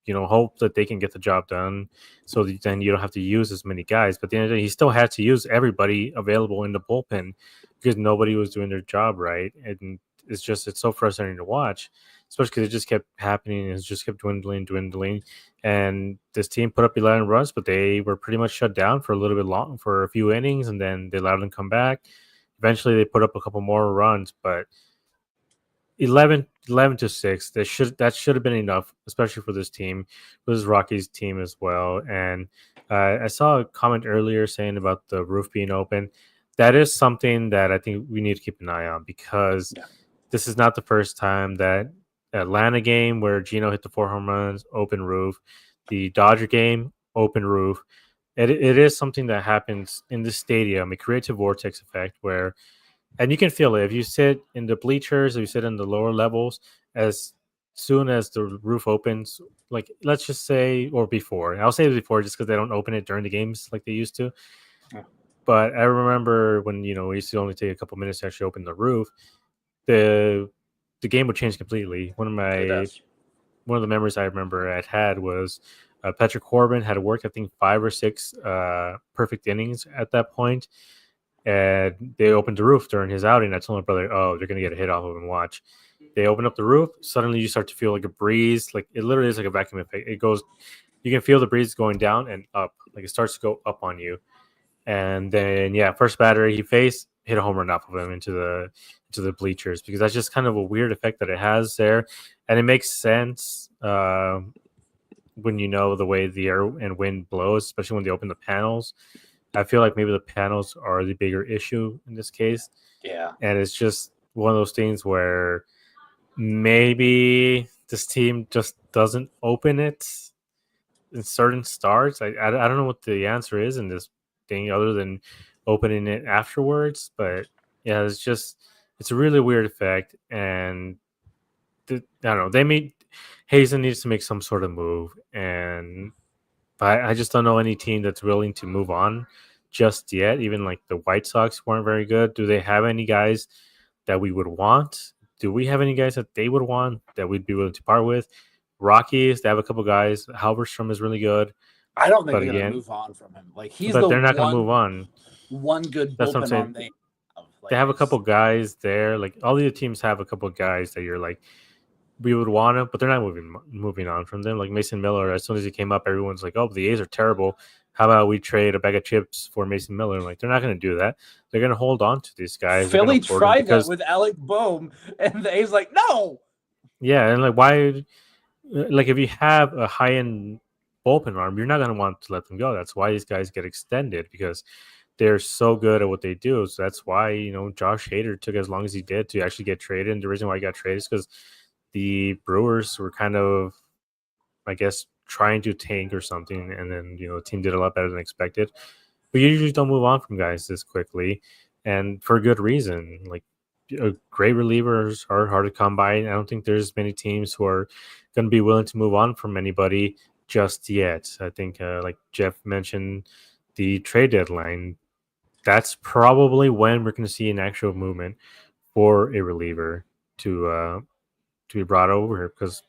hope that they can get the job done, so that then you don't have to use as many guys. But at the end of the day, he still had to use everybody available in the bullpen because nobody was doing their job right, and it's so frustrating to watch, especially because it just kept happening and it just kept dwindling. And this team put up 11 runs, but they were pretty much shut down for a little bit long for a few innings, and then they allowed them to come back. Eventually, they put up a couple more runs, but 11-6. That should have been enough, especially for this team, for this Rockies team as well. And I saw a comment earlier saying about the roof being open. That is something that I think we need to keep an eye on, because this is not the first time that Atlanta game where Gino hit the 4 home runs, open roof, the Dodger game, open roof. It is something that happens in the stadium. It creates a vortex effect where, and you can feel it if you sit in the bleachers, if you sit in the lower levels, as soon as the roof opens, like let's just say, or before, I'll say before just because they don't open it during the games like they used to. Yeah. But I remember when we used to only take a couple minutes to actually open the roof, the game would change completely. One of the memories I remember I had was Patrick Corbin had worked, I think, 5 or 6 perfect innings at that point, and they opened the roof during his outing. I told my brother, "Oh, they're gonna get a hit off of him. Watch." They open up the roof. Suddenly, you start to feel like a breeze. Like it literally is like a vacuum effect. It goes. You can feel the breeze going down and up. Like it starts to go up on you. And then, yeah, first batter he faced hit a home run off of him into the bleachers, because that's just kind of a weird effect that it has there, and it makes sense when you know the way the air and wind blows, especially when they open the panels. I feel like maybe the panels are the bigger issue in this case. Yeah. And it's just one of those things where maybe this team just doesn't open it in certain starts. I don't know what the answer is in this thing other than opening it afterwards. But yeah, it's a really weird effect. And I don't know. Hazen needs to make some sort of move. But I just don't know any team that's willing to move on just yet. Even like the White Sox weren't very good. Do they have any guys that we would want? Do we have any guys that they would want that we'd be willing to part with? Rockies, they have a couple guys. Halverstrom is really good, I don't think but they're going to again, move on from him. Like he's but the they're not going to move on. one good That's what I'm bullpen arm saying. they have. Like, They have a couple guys there. Like all the teams have a couple guys that you're like, we would want him, but they're not moving on from them. Like Mason Miller, as soon as he came up, everyone's like, "Oh, the A's are terrible. How about we trade a bag of chips for Mason Miller?" And like, they're not going to do that. They're going to hold on to these guys. Philly tried that with Alec Boehm, and the A's like, no. Yeah, and like, why? Like, if you have a high end bullpen arm, you're not going to want to let them go. That's why these guys get extended, because they're so good at what they do. So that's why Josh Hader took as long as he did to actually get traded. And the reason why he got traded is because the Brewers were kind of, I guess, trying to tank or something, and then the team did a lot better than expected. But you usually don't move on from guys this quickly, and for good reason. Like great relievers are hard to come by. I don't think there's many teams who are going to be willing to move on from anybody just yet. I think, like Jeff mentioned, the trade deadline. That's probably when we're going to see an actual movement for a reliever to be brought over here, because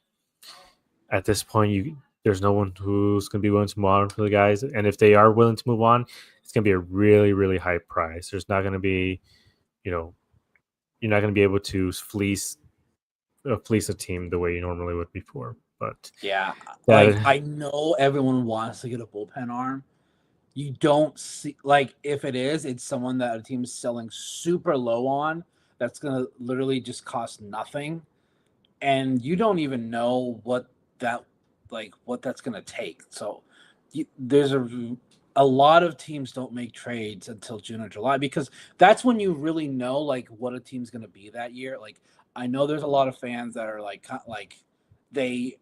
at this point there's no one who's going to be willing to move on for the guys, and if they are willing to move on, it's going to be a really, really high price. There's not going to be, you're not going to be able to fleece a team the way you normally would before. But yeah, like I know everyone wants to get a bullpen arm. You don't see, like, if it is, it's someone that a team is selling super low on. That's gonna literally just cost nothing, and you don't even know what that's gonna take. So there's a lot of teams don't make trades until June or July because that's when you really know like what a team's going to be that year. Like I know there's a lot of fans that are like they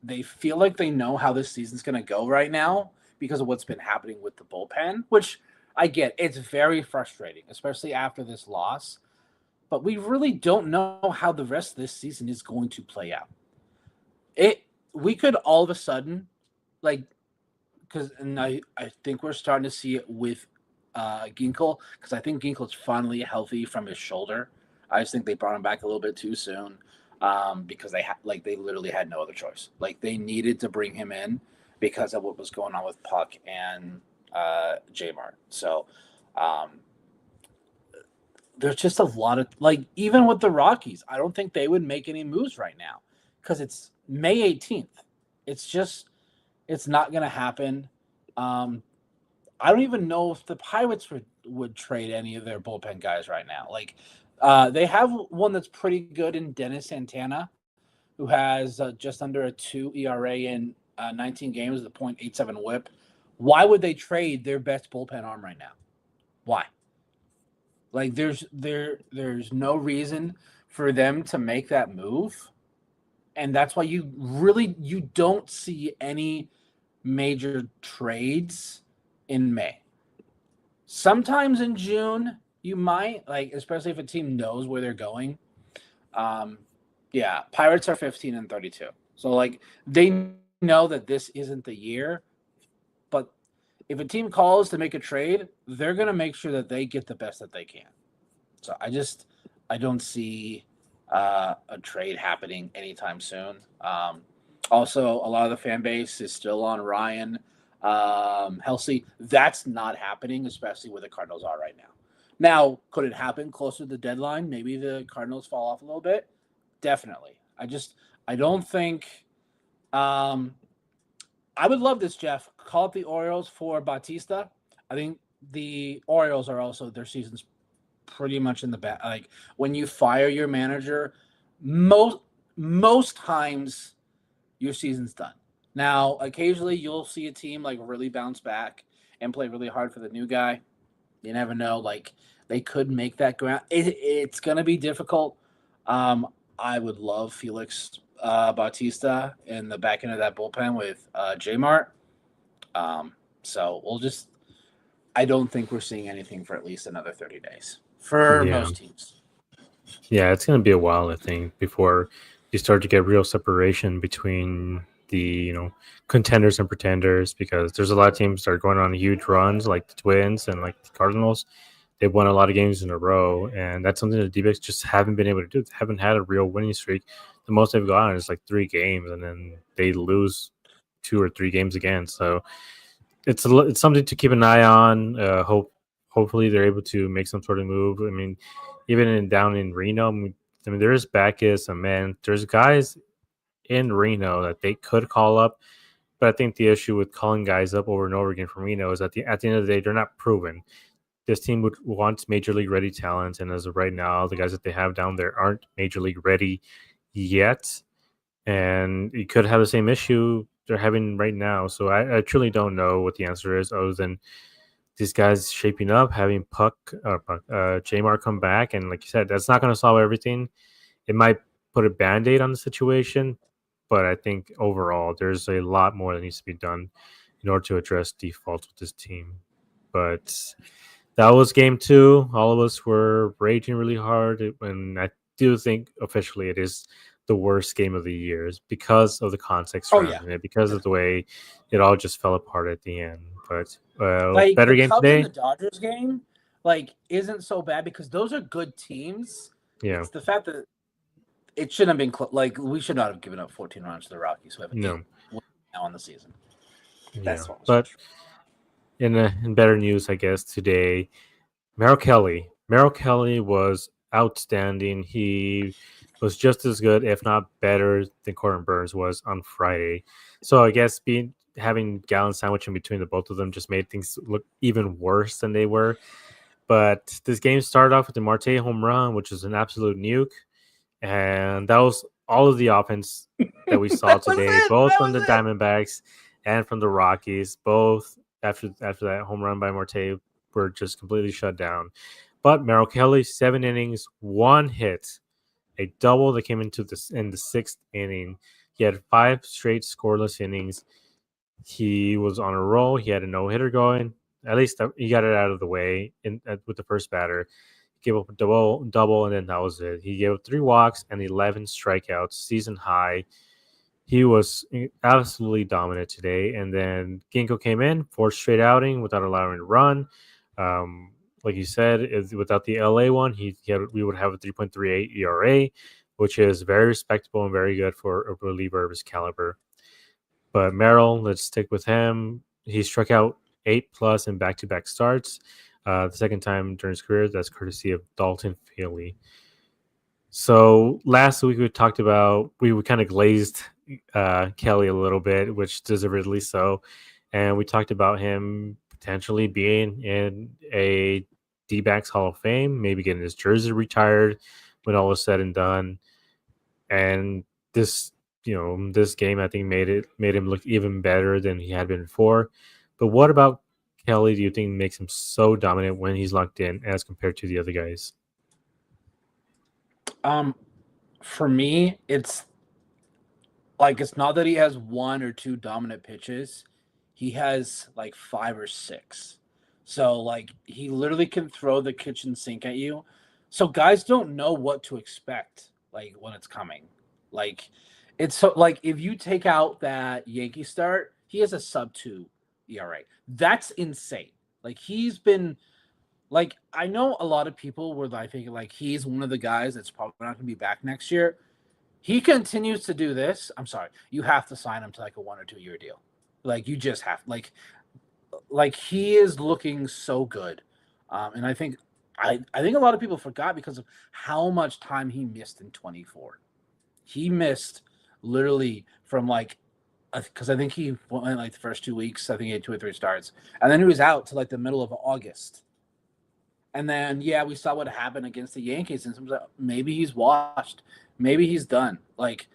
they feel like they know how this season's going to go right now because of what's been happening with the bullpen, which I get. It's very frustrating, especially after this loss. But we really don't know how the rest of this season is going to play out. It we could all of a sudden like because and I think we're starting to see it with Ginkel because I think Ginkel's finally healthy from his shoulder. I just think they brought him back a little bit too soon because they literally had no other choice. Like they needed to bring him in because of what was going on with Puck and J Mart. So um, there's just a lot of like even with the Rockies, I don't think they would make any moves right now because it's May 18th. It's not going to happen. Um, I don't even know if the Pirates would trade any of their bullpen guys right now. Like they have one that's pretty good in Dennis Santana, who has just under a 2 ERA in 19 games, the .87 WHIP. Why would they trade their best bullpen arm right now? Why? Like there's no reason for them to make that move, and that's why you don't see any major trades in May. Sometimes in June you might like, especially if a team knows where they're going. Um, yeah, Pirates are 15-32, so like they know that this isn't the year. But if a team calls to make a trade, they're gonna make sure that they get the best that they can. So I don't see a trade happening anytime soon. Also, a lot of the fan base is still on Ryan Helsey. That's not happening, especially where the Cardinals are right now. Now, could it happen closer to the deadline? Maybe the Cardinals fall off a little bit. Definitely. I don't think. Um, I would love this, Jeff. Call up the Orioles for Bautista. I think the Orioles are also their season's pretty much in the back. Like when you fire your manager, most times your season's done. Now, occasionally you'll see a team like really bounce back and play really hard for the new guy. You never know. Like they could make that ground. It's gonna be difficult. I would love Felix Bautista in the back end of that bullpen with J Mart. So we'll just. I don't think we're seeing anything for at least another 30 days for Yeah. most teams. Yeah, it's going to be a while, I think, before you start to get real separation between the, contenders and pretenders, because there's a lot of teams that are going on huge runs like the Twins and like the Cardinals. They've won a lot of games in a row, and that's something that the D-backs just haven't been able to do. They haven't had a real winning streak. The most they've gotten is like 3 games, and then they lose 2 or 3 games again. So it's something to keep an eye on. Hopefully they're able to make some sort of move. I mean, even down in Reno, there is Backus and man, there's guys in Reno that they could call up. But I think the issue with calling guys up over and over again from Reno is at the end of the day, they're not proven. This team would want major league ready talent, and as of right now, the guys that they have down there aren't major league ready yet. And you could have the same issue they're having right now. So I truly don't know what the answer is, other than these guys shaping up, having Jamar come back, and like you said, that's not going to solve everything. It might put a band-aid on the situation, but I think overall there's a lot more that needs to be done in order to address defaults with this team. But that was game 2. All of us were raging really hard, and I do think officially it is the worst game of the years because of the context surrounding it, because of the way it all just fell apart at the end. But Like better the game Cubs today. and the Dodgers game, like isn't so bad because those are good teams. Yeah. It's the fact that it shouldn't have been like we should not have given up 14 runs to the Rockies who have 8 No. now on the season. Yeah. But in better news, I guess today, Merrill Kelly was outstanding. He was just as good, if not better, than Corbin Burns was on Friday. So I guess having Gallon sandwich in between the both of them just made things look even worse than they were. But this game started off with the Marte home run, which is an absolute nuke. And that was all of the offense that we saw today, both from the Diamondbacks and from the Rockies. Both after that home run by Marte were just completely shut down. But Merrill Kelly, 7 innings, 1 hit, a double that came in the 6th inning. He had 5 straight scoreless innings. He was on a roll. He had a no hitter going. At least he got it out of the way with the first batter. He gave up a double, and then that was it. He gave up 3 walks and 11 strikeouts, season high. He was absolutely dominant today. And then Ginkgo came in, 4th straight outing without allowing a run. Like you said, without the LA one, we would have a 3.38 ERA, which is very respectable and very good for a reliever of his caliber. But Merrill, let's stick with him. He struck out 8+ in back-to-back starts. The second time during his career, that's courtesy of Dalton Feely. So last week we talked about, we kind of glazed Kelly a little bit, which deservedly so. And we talked about him potentially being in a D-backs Hall of Fame, maybe getting his jersey retired when all was said and done. And this game I think made him look even better than he had been before. But what about Kelly do you think makes him so dominant when he's locked in as compared to the other guys? For me, it's not that he has 1 or 2 dominant pitches. He has like 5 or 6. So like he literally can throw the kitchen sink at you. So guys don't know what to expect like when it's coming. Like it's so like if you take out that Yankee start, he has a sub-2 ERA. That's insane. Like he's been like I know a lot of people were like thinking like he's one of the guys that's probably not going to be back next year. He continues to do this. I'm sorry, you have to sign him to like a 1 or 2 year deal. Like you just have like he is looking so good, and I think I think a lot of people forgot because of how much time he missed in 24. He missed literally from like because I think he went like the first 2 weeks. I think he had 2 or 3 starts, and then he was out to like the middle of August. And then, yeah, we saw what happened against the Yankees, and like, maybe he's washed, maybe he's done. Like,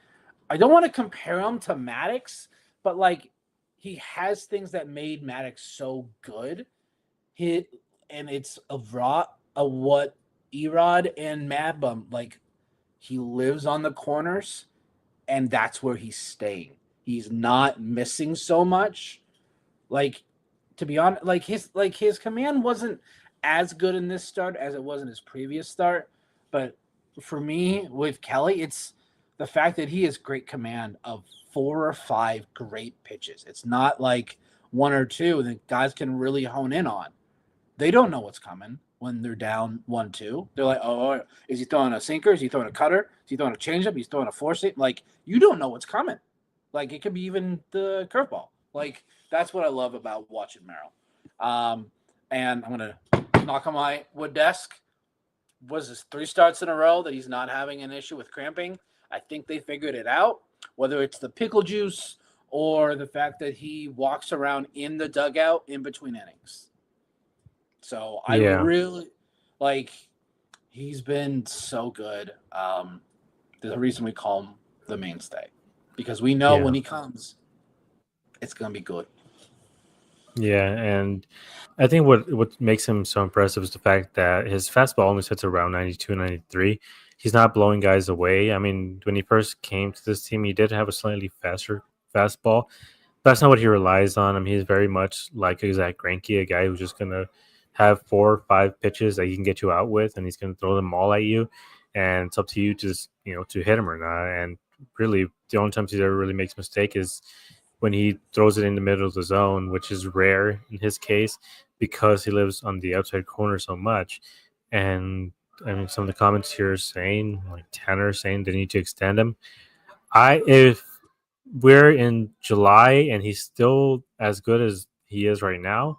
I don't want to compare him to Maddox, but like, he has things that made Maddox so good. And it's a what Erod and Madbum like. He lives on the corners, and that's where he's staying. He's not missing so much. Like, to be honest, his command wasn't as good in this start as it was in his previous start. But for me, with Kelly, it's the fact that he has great command of 4 or 5 great pitches. It's not like 1 or 2 that guys can really hone in on. They don't know what's coming when they're down 1-2. They're like, oh, is he throwing a sinker? Is he throwing a cutter? Is he throwing a changeup? He's throwing a four-seam. Like, you don't know what's coming. Like, it could be even the curveball. Like, that's what I love about watching Merrill. And I'm going to knock on my wood desk. Was this 3 starts in a row that he's not having an issue with cramping? I think they figured it out, whether it's the pickle juice or the fact that he walks around in the dugout in between innings. So I really he's been so good. There's a reason we call him the mainstay because we know when he comes, it's going to be good. Yeah, and I think what makes him so impressive is the fact that his fastball only sits around 92, 93. He's not blowing guys away. I mean, when he first came to this team, he did have a slightly faster fastball. That's not what he relies on. I mean, he's very much like a Zach Greinke, a guy who's just going to have 4 or 5 pitches that he can get you out with, and he's going to throw them all at you. And it's up to you to just, to hit him or not. And really, the only times he ever really makes a mistake is when he throws it in the middle of the zone, which is rare in his case because he lives on the outside corner so much. And I mean, some of the comments here are saying, like Tanner saying they need to extend him. If we're in July and he's still as good as he is right now,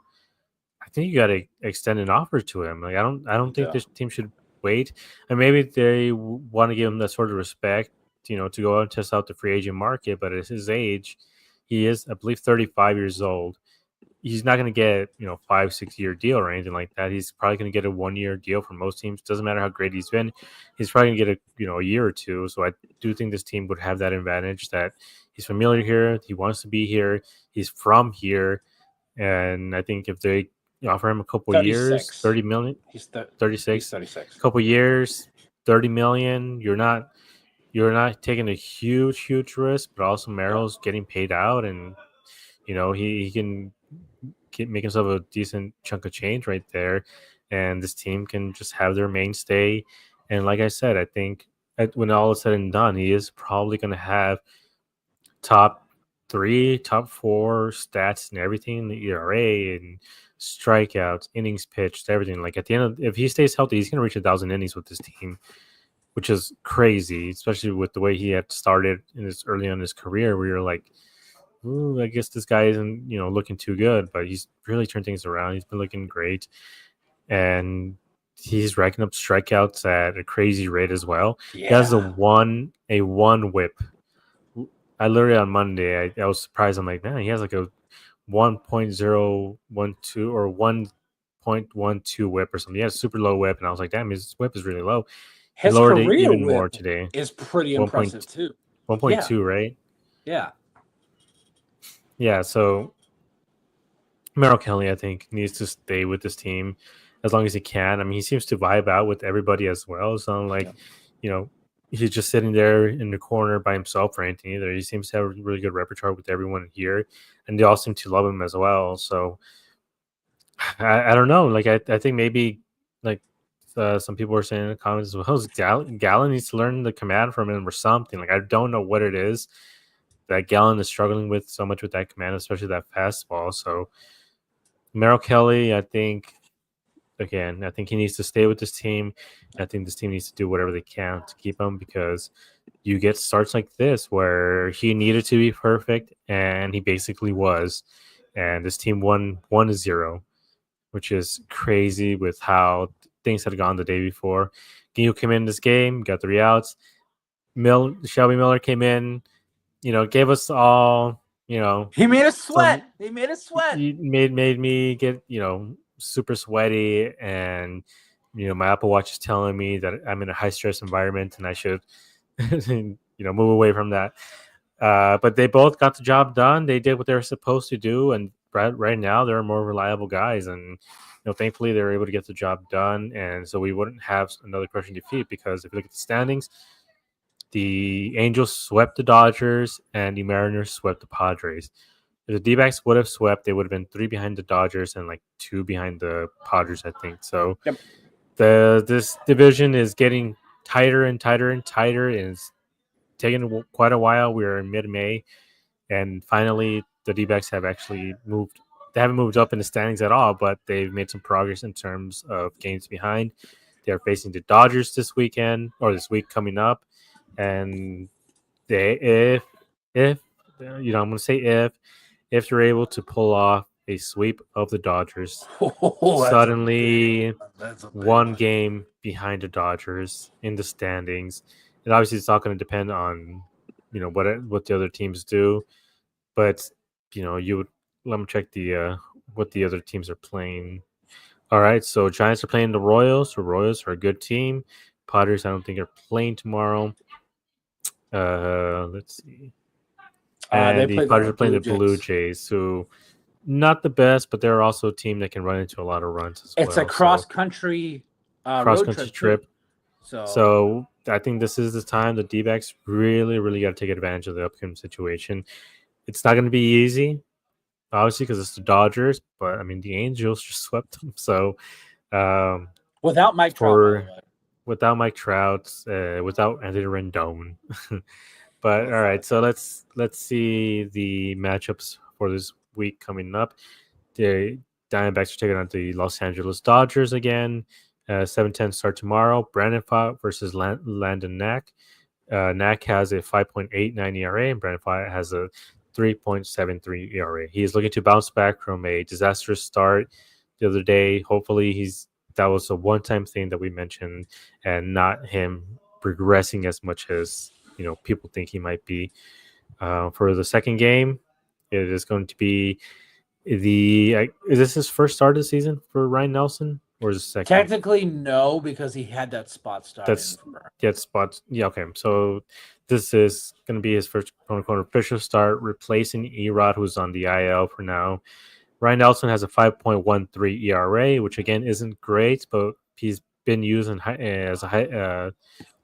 I think you got to extend an offer to him. Like I don't think this team should wait. And maybe they want to give him that sort of respect, to go out and test out the free agent market. But at his age, he is, I believe, 35 years old. He's not going to get, 5-6 year deal or anything like that. He's probably going to get a 1-year deal for most teams. Doesn't matter how great he's been. He's probably going to get a year or 2. So I do think this team would have that advantage that he's familiar here. He wants to be here. He's from here. And I think if they offer him a couple years, 36. 30 million, He's 36, 36. couple years, 30 million, you're not taking a huge risk, but also Merrill's getting paid out, and he can make himself a decent chunk of change right there, and this team can just have their mainstay. And like I said, I think when all is said and done, he is probably going to have top three, top four stats and everything, the ERA and strikeouts, innings pitched, everything. Like at the end of, if he stays healthy, he's going to reach 1,000 innings with this team, which is crazy, especially with the way he had started in his early on in his career, where you're like, ooh, I guess this guy isn't, looking too good, but he's really turned things around. He's been looking great, and he's racking up strikeouts at a crazy rate as well. Yeah. He has a one whip. I literally on Monday, I was surprised. I'm like, man, he has like a 1.012 or 1.12 whip or something. He has a super low whip, and I was like, damn, his whip is really low. He His lowered it career even whip more today. is pretty 1. impressive too. 1.2, right? Yeah. Yeah, so Merrill Kelly, I think, needs to stay with this team as long as he can. I mean, he seems to vibe out with everybody as well. It's not like, he's just sitting there in the corner by himself or anything either. He seems to have a really good repertoire with everyone here, and they all seem to love him as well. So I don't know. Like, I think maybe, like, some people were saying in the comments as well, Gallon needs to learn the command from him or something. Like, I don't know what it is that Gallon is struggling with so much with that command, especially that fastball. So Merrill Kelly, I think he needs to stay with this team. I think this team needs to do whatever they can to keep him, because you get starts like this where he needed to be perfect and he basically was. And this team won 1-0, which is crazy with how things had gone the day before. Gio came in this game, got 3 outs. Shelby Miller came in, gave us all, He made us sweat. He made me get, super sweaty, and my Apple Watch is telling me that I'm in a high stress environment and I should move away from that. But they both got the job done. They did what they were supposed to do, and right now they're more reliable guys, and thankfully they were able to get the job done, and so we wouldn't have another crushing defeat, because if you look at the standings, the Angels swept the Dodgers and the Mariners swept the Padres. If the D-backs would have swept, they would have been 3 behind the Dodgers and like 2 behind the Padres, I think. So Yep. This division is getting tighter and tighter and tighter, and it's taken quite a while. We're in mid-May, and finally the D-backs have actually moved. They haven't moved up in the standings at all, but they've made some progress in terms of games behind. They are facing the Dodgers this weekend, or this week coming up, and if I'm going to say if you're able to pull off a sweep of the Dodgers, suddenly that's a big one game behind the Dodgers in the standings, and obviously it's not going to depend on what the other teams do, but you would let me check the what the other teams are playing. All right, so Giants are playing the Royals. The Royals are a good team. Padres, I don't think, are playing tomorrow. Let's see. And the Padres are playing the Blue Jays, who not the best, but they're also a team that can run into a lot of runs as well. It's a cross-country trip. So I think this is the time the D-backs really, really got to take advantage of the upcoming situation. It's not going to be easy, obviously, because it's the Dodgers, but I mean, the Angels just swept them. So without Mike Trout, without Mike Trout, without Anthony Rendon. But all right, so let's see the matchups for this week coming up. The Diamondbacks are taking on the Los Angeles Dodgers again. 7:10 start tomorrow. Brandon Pfaadt versus Landon Knack. Knack has a 5.89 ERA, and Brandon Pfaadt has a 3.73 ERA. He is looking to bounce back from a disastrous start the other day. Hopefully, that was a one-time thing that we mentioned, and not him regressing as much as people think he might be. For the second game, it is going to be is this his first start of the season for Ryan Nelson, or is it second? Technically, no, because he had that spot start. Yeah, okay. So this is going to be his first quote-unquote official start, replacing Erod, who's on the IL for now. Ryan Nelson has a 5.13 ERA, which again isn't great, but he's been used as a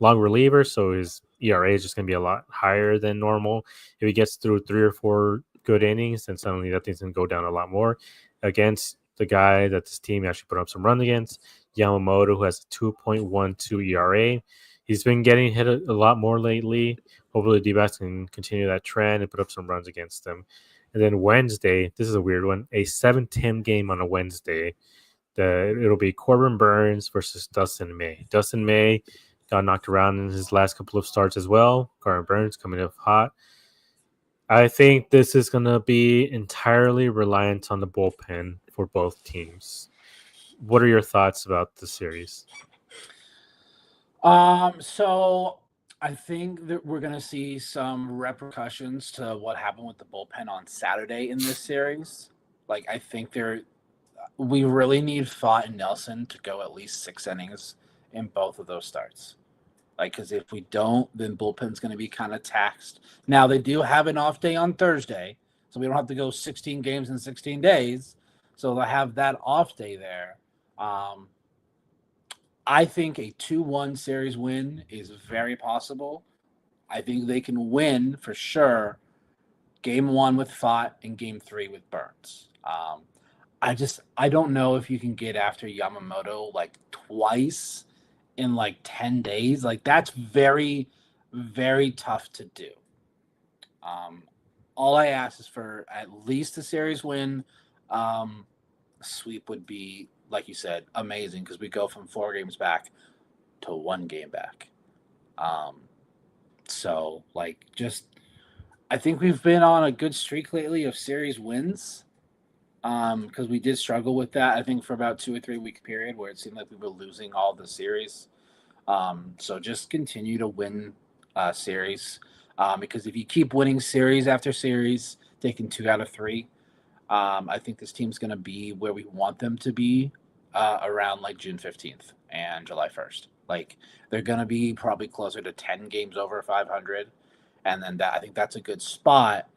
long reliever, so his ERA is just going to be a lot higher than normal. If he gets through 3 or 4 good innings, then suddenly that thing's going to go down a lot more against the guy that this team actually put up some runs against, Yamamoto, who has a 2.12 ERA. He's been getting hit a lot more lately. Hopefully, the D-backs can continue that trend and put up some runs against them. And then Wednesday, this is a weird one, a 7-10 game on a Wednesday. It'll be Corbin Burns versus Dustin May. Dustin May got knocked around in his last couple of starts as well. Corbin Burns coming up hot. I think this is going to be entirely reliant on the bullpen for both teams. What are your thoughts about the series? So I think that we're going to see some repercussions to what happened with the bullpen on Saturday in this series. Like, I think we really need Fott and Nelson to go at least 6 innings in both of those starts. Like, because if we don't, then bullpen's going to be kind of taxed. Now, they do have an off day on Thursday, so we don't have to go 16 games in 16 days. So they'll have that off day there. I think a 2-1 series win is very possible. I think they can win for sure game 1 with Fott and game 3 with Burns. I don't know if you can get after Yamamoto like twice in like 10 days. Like, that's very, very tough to do. All I ask is for at least a series win. Sweep would be, like you said, amazing, because we go from 4 games back to 1 game back. So, like, just I think we've been on a good streak lately of series wins, because we did struggle with that, I think, for about 2 or 3 week period where it seemed like we were losing all the series. So just continue to win series, because if you keep winning series after series, taking 2 out of 3, I think this team's going to be where we want them to be around like June 15th and July 1st. Like, they're going to be probably closer to 10 games over 500. And then I think that's a good spot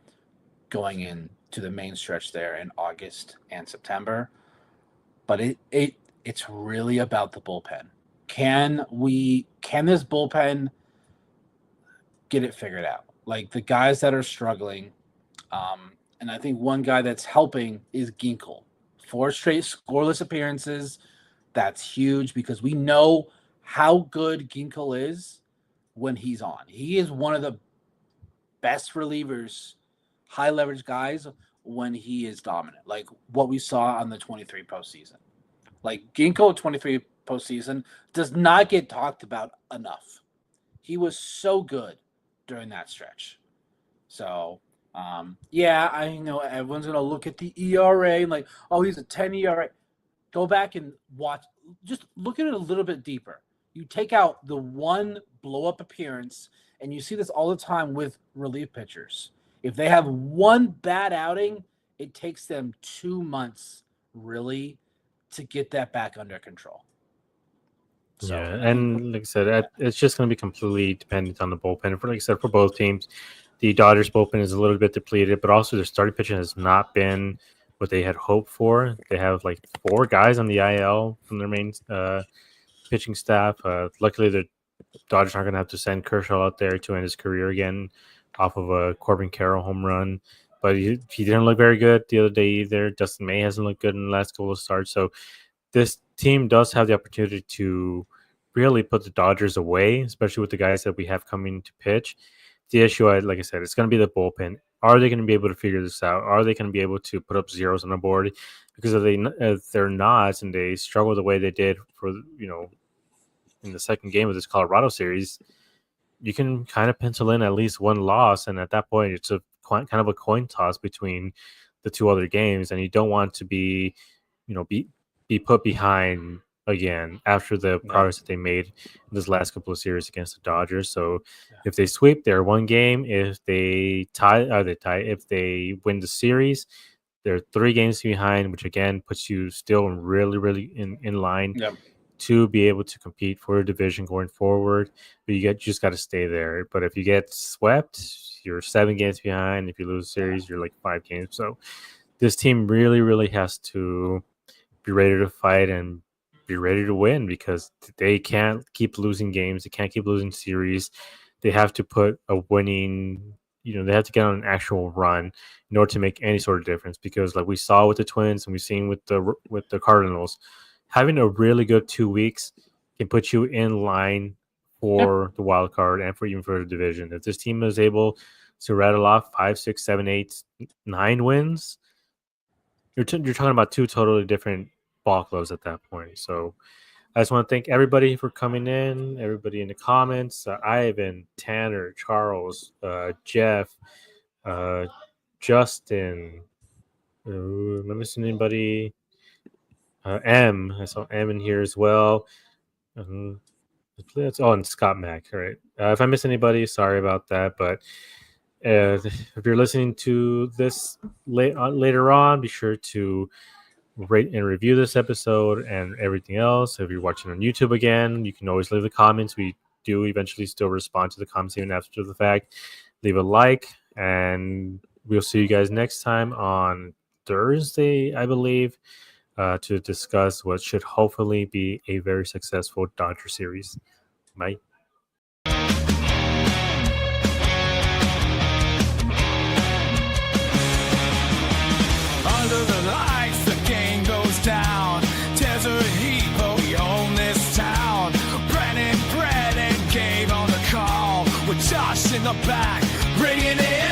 going into the main stretch there in August and September. But it's really about the bullpen. Can this bullpen get it figured out? Like, the guys that are struggling, and I think one guy that's helping is Ginkel. 4 straight scoreless appearances. That's huge, because we know how good Ginkel is when he's on. He is one of the best relievers, high leverage guys, when he is dominant. Like what we saw on the 23 postseason. Like, Ginkel 23 postseason does not get talked about enough. He was so good during that stretch. So, yeah, I know everyone's going to look at the ERA and like, oh, he's a 10 ERA. Go back and watch. Just look at it a little bit deeper. You take out the 1 blow-up appearance, and you see this all the time with relief pitchers. If they have 1 bad outing, it takes them 2 months, really, to get that back under control. So, yeah, and like I said, it's just going to be completely dependent on the bullpen. Like I said, for both teams, the Dodgers bullpen is a little bit depleted, but also their starting pitching has not been what they had hoped for. They have like 4 guys on the IL from their main pitching staff. Luckily, the Dodgers aren't going to have to send Kershaw out there to end his career again off of a Corbin Carroll home run. But he didn't look very good the other day either. Dustin May hasn't looked good in the last couple of starts. So this team does have the opportunity to really put the Dodgers away, especially with the guys that we have coming to pitch. The issue, like I said, it's going to be the bullpen. Are they going to be able to figure this out? Are they going to be able to put up zeros on the board? Because if they're not, and they struggle the way they did for, in the second game of this Colorado series, you can kind of pencil in at least 1 loss, and at that point, it's kind of a coin toss between the 2 other games, and you don't want to be put behind again after the progress that they made in this last couple of series against the Dodgers. So if they sweep, they're 1 game. If they tie. If they win the series, they're 3 games behind, which again puts you still really, really in line to be able to compete for a division going forward. But you just got to stay there. But if you get swept, you're 7 games behind. If you lose a series, you're like 5 games. So this team really has to be ready to fight and be ready to win, because they can't keep losing games. They can't keep losing series. They have to put a winning, they have to get on an actual run in order to make any sort of difference. Because like we saw with the Twins and we've seen with the Cardinals, having a really good 2 weeks can put you in line for the wild card and even for the division. If this team is able to rattle off 5, 6, 7, 8, 9 wins, you're talking about two totally different ball clubs at that point. So I just want to thank everybody for coming in, everybody in the comments, Ivan, Tanner, Charles, Jeff, Justin. Am I missing anybody? M. I saw M in here as well. And Scott Mack. All right. If I miss anybody, sorry about that. But if you're listening to this later on, be sure to rate and review this episode and everything else. If you're watching on YouTube again, you can always leave the comments. We do eventually still respond to the comments even after the fact. Leave a like, and we'll see you guys next time on Thursday, I believe, to discuss what should hopefully be a very successful Dodger series. Bye. Under the lights, the game goes down. Desert heat, but we own this town. Brett and Gabe on the call, with Josh in the back, bringing it.